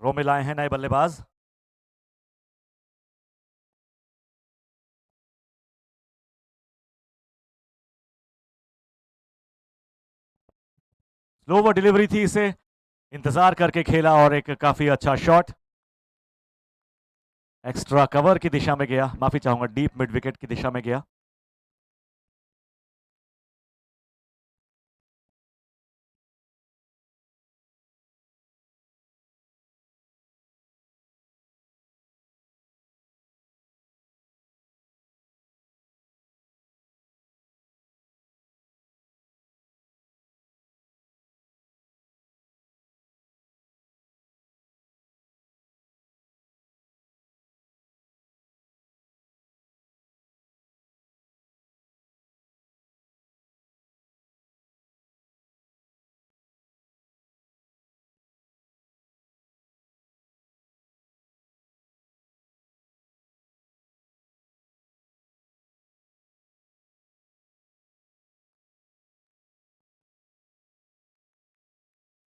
Speaker 1: रो में लाए हैं नए बल्लेबाज। स्लोवर डिलीवरी थी, इसे इंतजार करके खेला और एक काफी अच्छा शॉट एक्स्ट्रा कवर की दिशा में गया, माफी चाहूंगा डीप मिड विकेट की दिशा में गया।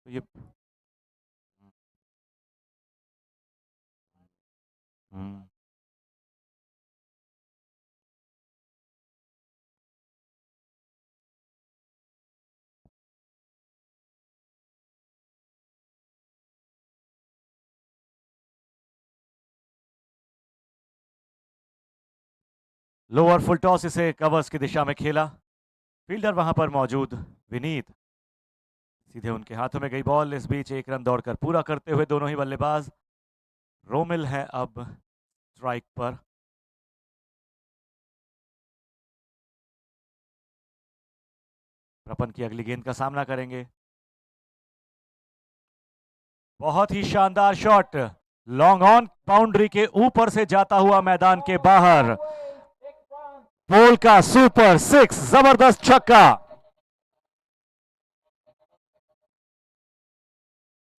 Speaker 1: तो ये हम्म, लोअर फुल टॉस इसे कवर्स की दिशा में खेला। फील्डर वहां पर मौजूद विनीत, सीधे उनके हाथों में गई बॉल। इस बीच एक रन दौड़कर पूरा करते हुए दोनों ही बल्लेबाज। रोमिल है अब स्ट्राइक पर। प्रपन की अगली गेंद का सामना करेंगे। बहुत ही शानदार शॉट, लॉन्ग ऑन बाउंड्री के ऊपर से जाता हुआ मैदान के बाहर। पोल का सुपर सिक्स, जबरदस्त छक्का।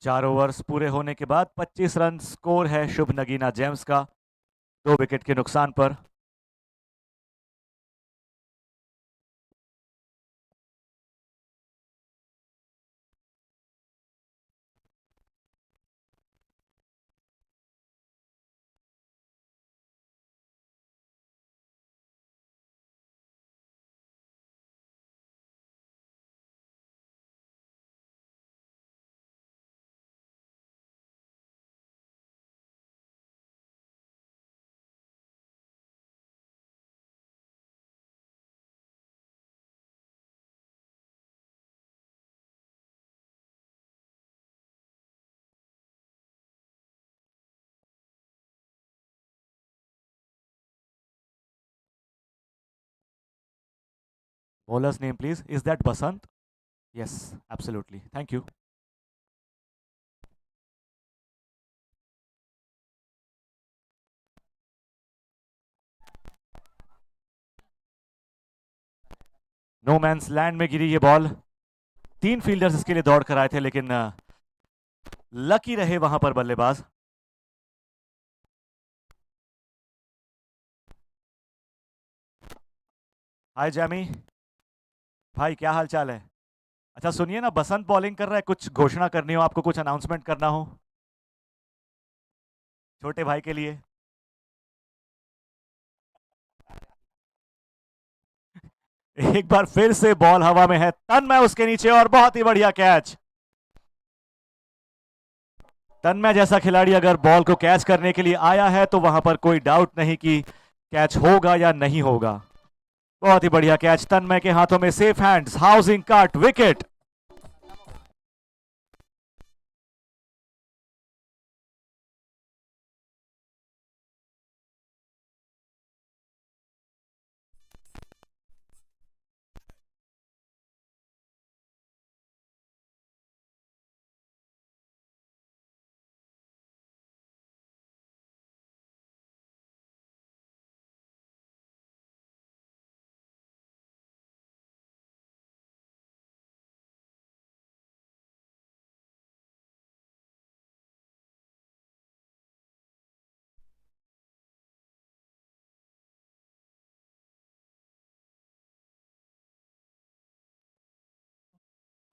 Speaker 1: 4 ओवर्स पूरे होने के बाद 25 रन स्कोर है शुभ नगीना जेम्स का, 2 विकेट के नुकसान पर। Bowler's name, please. Is that Basant? Yes, absolutely. Thank you. No man's land में गिरी ये बॉल। 3 फील्डर्स इसके लिए दौड़ कर आए थे, लेकिन लकी रहे वहां पर बल्लेबाज। हाय जैमी भाई, क्या हाल चाल है? अच्छा सुनिए ना, बसंत बॉलिंग कर रहा है, कुछ घोषणा करनी हो आपको, कुछ अनाउंसमेंट करना हो छोटे भाई के लिए। एक बार फिर से बॉल हवा में है, तन में उसके नीचे और बहुत ही बढ़िया कैच। तन्मय जैसा खिलाड़ी अगर बॉल को कैच करने के लिए आया है तो वहां पर कोई डाउट नहीं कि कैच होगा या नहीं होगा। बहुत ही बढ़िया कैच, तन्मय के हाथों में safe hands, housing cart, wicket.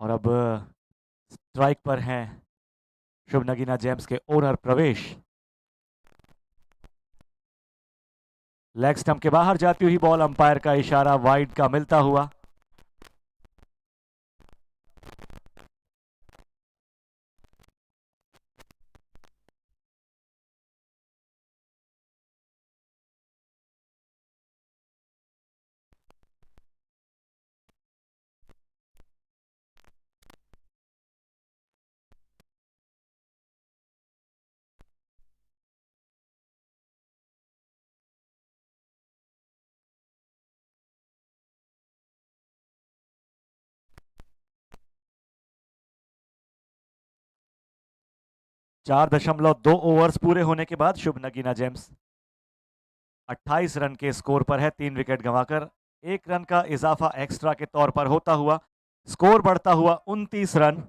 Speaker 1: और अब स्ट्राइक पर हैं शुभ नगीना जेम्स के ओनर प्रवेश। लेग स्टंप के बाहर जाती हुई बॉल, अंपायर का इशारा वाइड का मिलता हुआ। चार दशमलव दो ओवर्स पूरे होने के बाद शुभ नगीना जेम्स 28 रन के स्कोर पर है, 3 विकेट गंवाकर। 1 रन का इजाफा एक्स्ट्रा के तौर पर होता हुआ स्कोर बढ़ता हुआ 29 रन।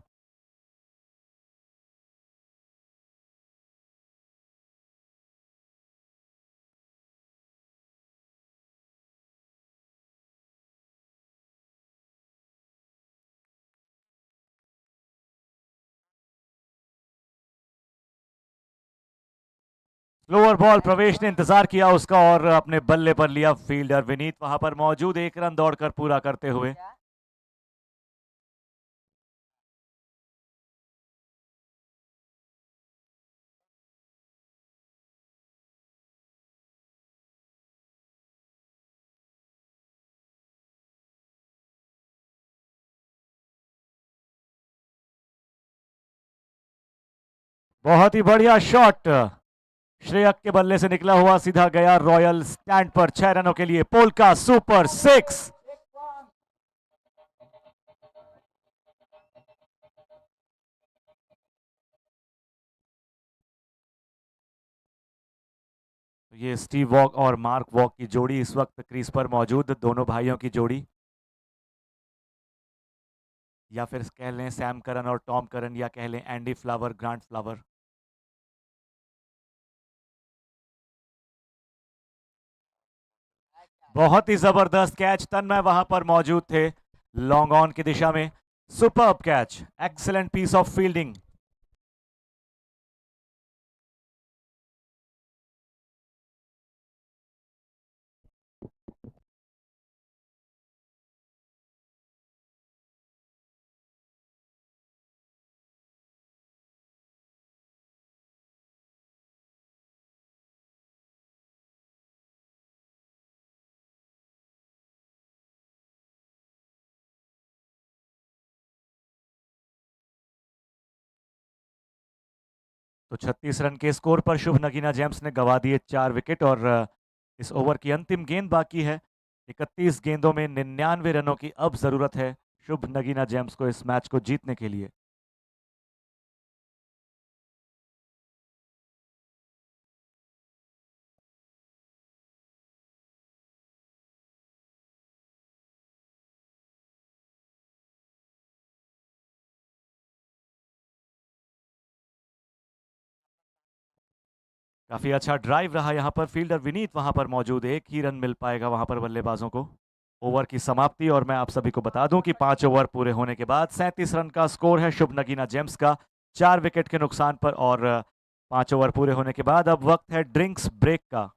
Speaker 1: स्लोअर बॉल, प्रवेश ने इंतजार किया उसका और अपने बल्ले पर लिया फील्डर विनीत वहां पर मौजूद, 1 रन दौड़कर पूरा करते हुए। बहुत ही बढ़िया शॉट, श्रेयक के बल्ले से निकला हुआ सीधा गया रॉयल स्टैंड पर 6 रनों के लिए। Polka super 6। ये स्टीव वॉक और मार्क वॉक की जोड़ी इस वक्त क्रीज पर मौजूद, दोनों भाइयों की जोड़ी, या फिर कह लें सैम करन और टॉम करन, या कह लें एंडी फ्लावर, ग्रांट फ्लावर। बहुत ही जबरदस्त कैच, तन्मय वहां पर मौजूद थे लॉन्ग ऑन की दिशा में। Superb catch, excellent piece of fielding. तो 36 रन के स्कोर पर शुभ नगीना जेम्स ने गंवा दिए 4 विकेट और इस ओवर की अंतिम गेंद बाकी है। 31 गेंदों में 99 रनों की अब जरूरत है शुभ नगीना जेम्स को इस मैच को जीतने के लिए। काफी अच्छा ड्राइव रहा यहां पर, फील्डर विनीत वहां पर मौजूद, 1 ही रन मिल पाएगा वहां पर बल्लेबाजों को। ओवर की समाप्ति, और मैं आप सभी को बता दूं कि 5 ओवर पूरे होने के बाद 37 रन का स्कोर है शुभ नगीना जेम्स का, 4 विकेट के नुकसान पर। और 5 ओवर पूरे होने के बाद अब वक्त है ड्रिंक्स ब्रेक का।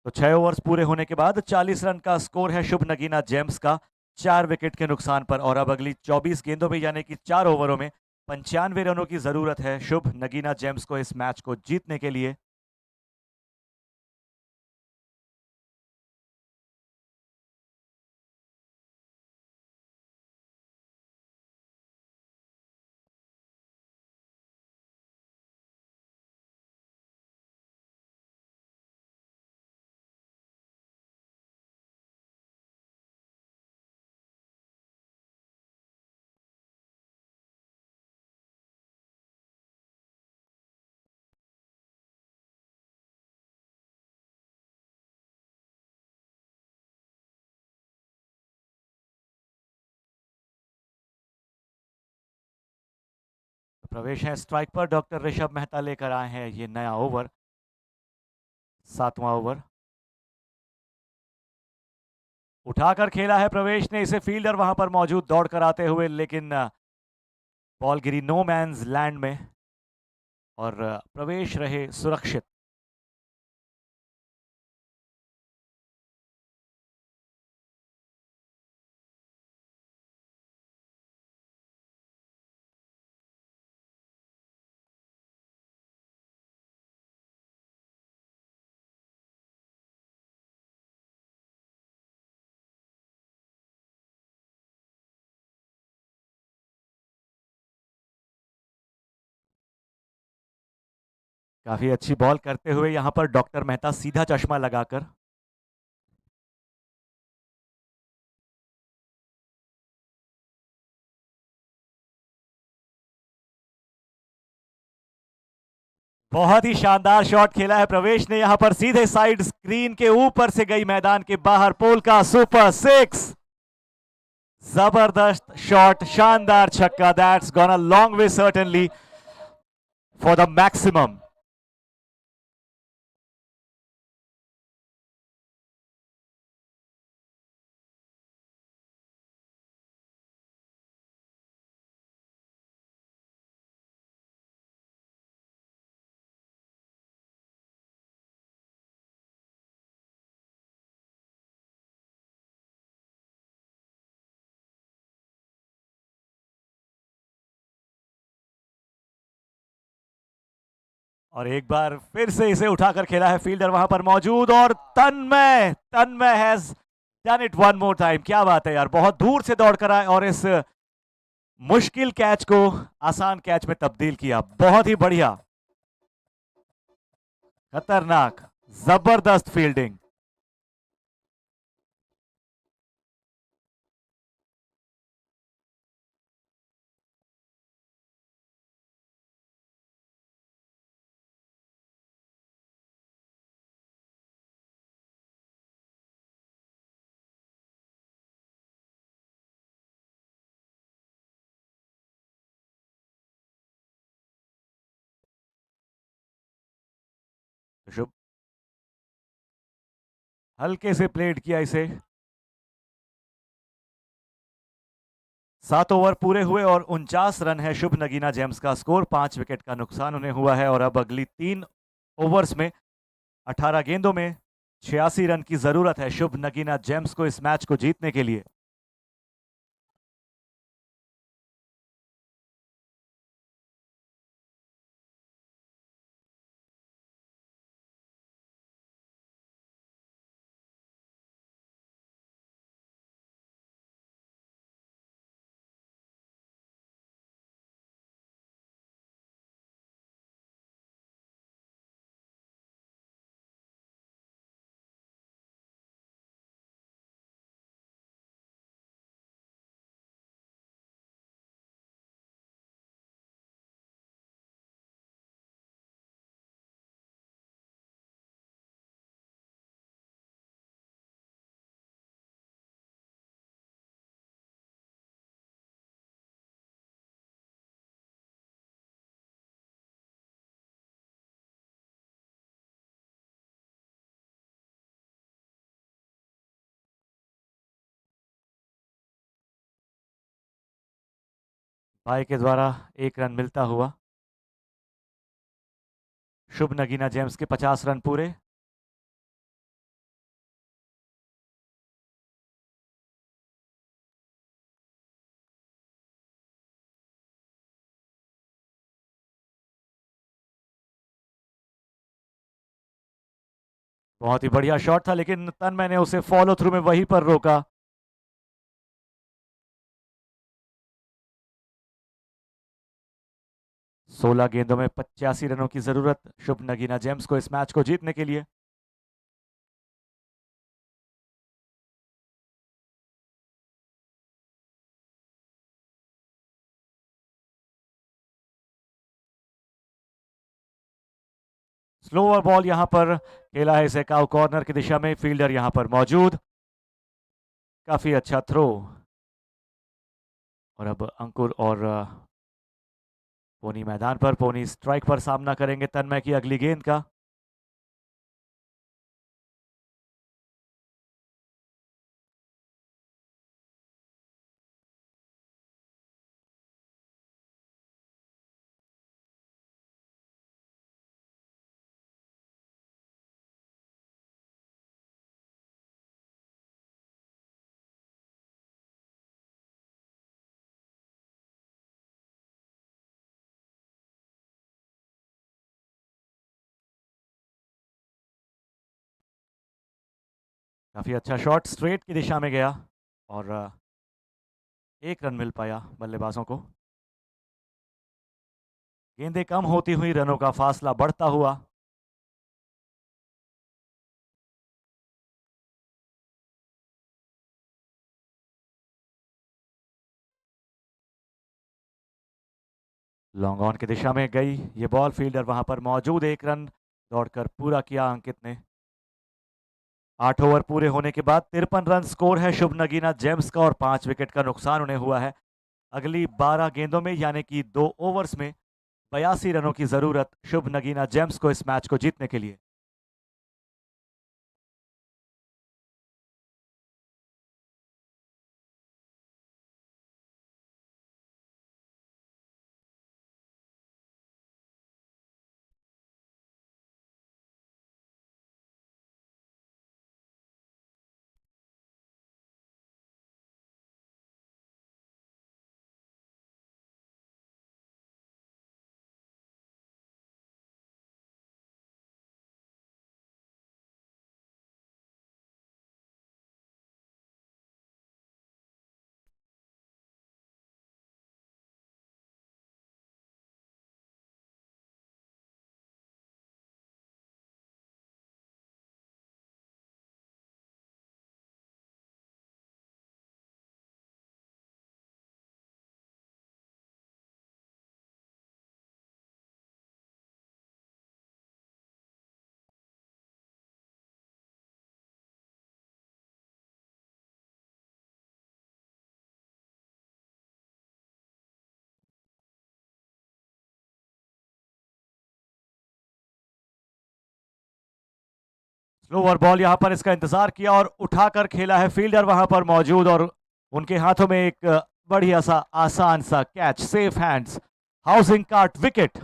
Speaker 1: तो 6 ओवर्स पूरे होने के बाद 40 रन का स्कोर है शुभ नगीना जेम्स का 4 विकेट के नुकसान पर। और अब अगली 24 गेंदों में यानी कि 4 ओवरों में 95 रनों की जरूरत है शुभ नगीना जेम्स को इस मैच को जीतने के लिए। प्रवेश है स्ट्राइक पर, डॉक्टर ऋषभ मेहता लेकर आए हैं ये नया ओवर, 7वां ओवर। उठाकर खेला है प्रवेश ने इसे, फील्डर वहां पर मौजूद दौड़ कर आते हुए, लेकिन बॉल गिरी नो मैंस लैंड में और प्रवेश रहे सुरक्षित। काफी अच्छी बॉल करते हुए यहां पर डॉक्टर मेहता, सीधा चश्मा लगाकर। बहुत ही शानदार शॉट खेला है प्रवेश ने यहां पर, सीधे साइड स्क्रीन के ऊपर से गई, मैदान के बाहर पोल का सुपर 6। जबरदस्त शॉट, शानदार छक्का, that's gone a long way certainly for the maximum. और एक बार फिर से इसे उठाकर खेला है, फील्डर वहां पर मौजूद, और Tanmay Tanmay has done it one more time. क्या बात है यार, बहुत दूर से दौड़कर आए और इस मुश्किल कैच को आसान कैच में तब्दील किया। बहुत ही बढ़िया, खतरनाक, जबरदस्त फील्डिंग। शुभ, हल्के से प्लेड किया इसे। 7 ओवर पूरे हुए और 49 रन है शुभ नगीना जेम्स का स्कोर, 5 विकेट का नुकसान उन्हें हुआ है। और अब अगली 3 ओवर्स में 18 गेंदों में 86 रन की जरूरत है शुभ नगीना जेम्स को इस मैच को जीतने के लिए। भाई के द्वारा 1 रन मिलता हुआ, शुभ नगीना जेम्स के 50 रन पूरे। बहुत ही बढ़िया शॉट था, लेकिन तन्मय ने उसे फॉलो थ्रू में वहीं पर रोका। सोलह गेंदों में 85 रनों की जरूरत शुभ नगीना जेम्स को इस मैच को जीतने के लिए। स्लोअर बॉल यहां पर खेला है इसे काउ कॉर्नर की दिशा में, फील्डर यहां पर मौजूद। काफी अच्छा थ्रो। और अब अंकुर और पोनी मैदान पर, पोनी स्ट्राइक पर सामना करेंगे तन्मय की अगली गेंद का। काफी अच्छा शॉट स्ट्रेट की दिशा में गया और एक रन मिल पाया बल्लेबाजों को। गेंदें कम होती हुई रनों का फासला बढ़ता हुआ। लॉन्ग ऑन की दिशा में गई ये बॉल, फील्डर वहां पर मौजूद, एक रन दौड़कर पूरा किया अंकित ने। 8 ओवर पूरे होने के बाद 53 रन स्कोर है शुभ नगीना जेम्स का और 5 विकेट का नुकसान उन्हें हुआ है। अगली 12 गेंदों में यानी कि 2 ओवर्स में 82 रनों की जरूरत शुभ नगीना जेम्स को इस मैच को जीतने के लिए। स्लोअर बॉल यहां पर इसका इंतजार किया और उठाकर खेला है, फील्डर वहां पर मौजूद और उनके हाथों में एक बढ़िया सा आसान सा catch, safe hands, housing cart wicket.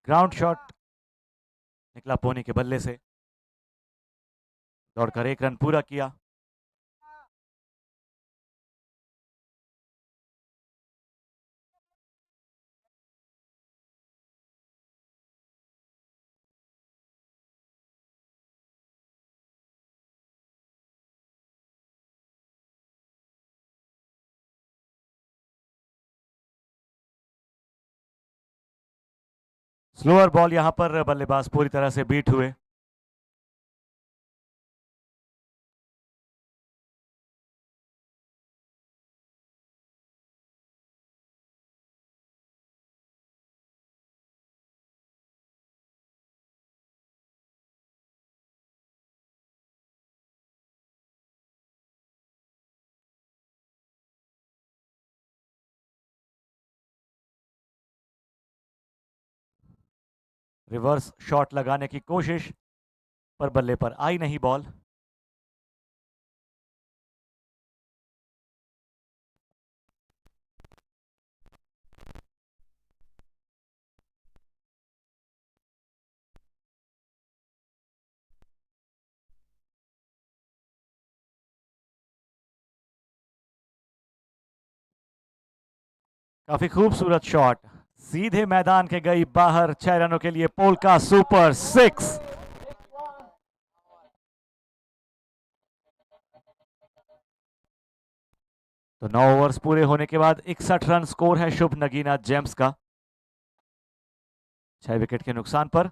Speaker 1: Ground shot निकला पोनी के बल्ले से, दौड़कर एक रन पूरा किया। स्लोअर बॉल यहां पर बल्लेबाज पूरी तरह से बीट हुए। रिवर्स शॉट लगाने की कोशिश, पर बल्ले पर आई नहीं बॉल। काफी खूबसूरत शॉट, सीधे मैदान के गई बाहर। 6 रनों के लिए पोलका सुपर 6। तो 9 ओवर्स पूरे होने के बाद 61 रन स्कोर है शुभ नगीना जेम्स का, 6 विकेट के नुकसान पर।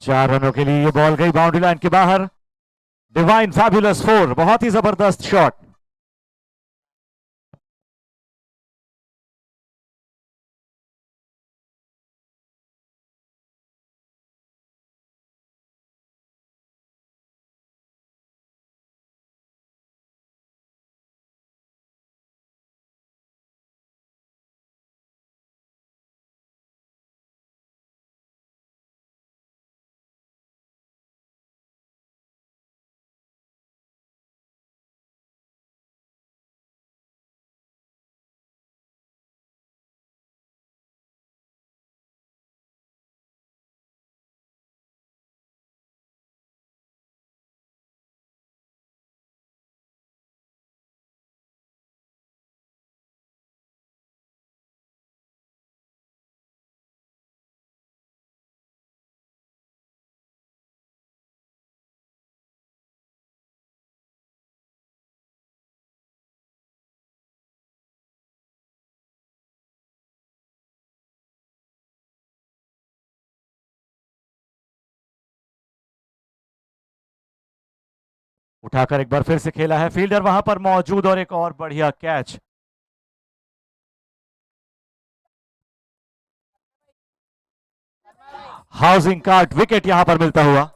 Speaker 1: चार रनों के लिए ये बॉल गई बाउंड्री लाइन के बाहर। डिवाइन फैबुलस 4, बहुत ही जबरदस्त शॉट। उठाकर एक बार फिर से खेला है, फील्डर वहां पर मौजूद और एक और बढ़िया कैच। हाउसिंग कार्ड विकेट यहां पर मिलता हुआ।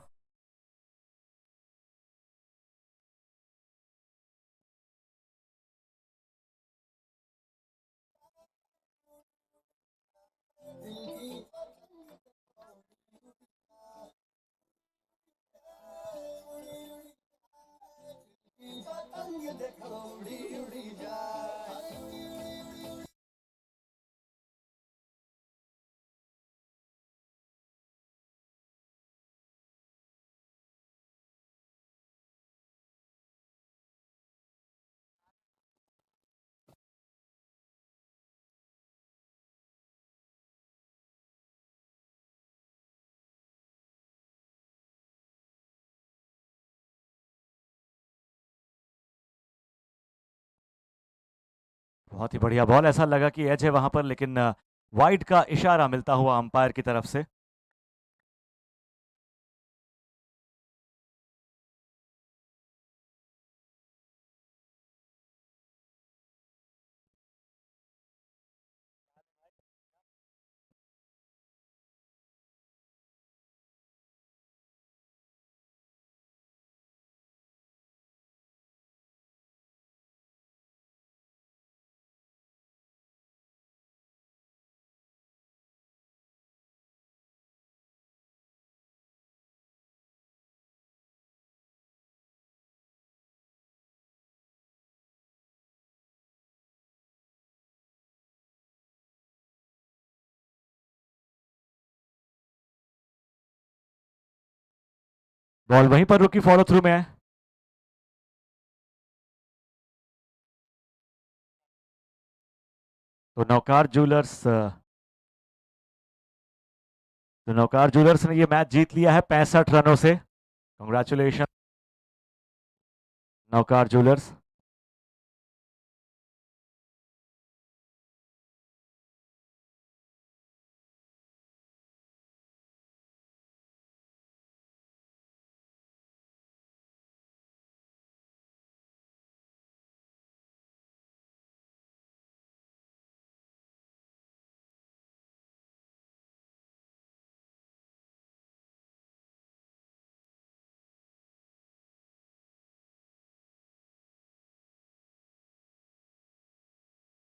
Speaker 1: बहुत ही बढ़िया बॉल, ऐसा लगा कि एज है वहां पर, लेकिन वाइड का इशारा मिलता हुआ अंपायर की तरफ से। बॉल वहीं पर रुकी, फॉलो थ्रू में है। तो नौकार जूलर्स ने ये मैच जीत लिया है 65 रनों से। Congratulation नौकार jewellers.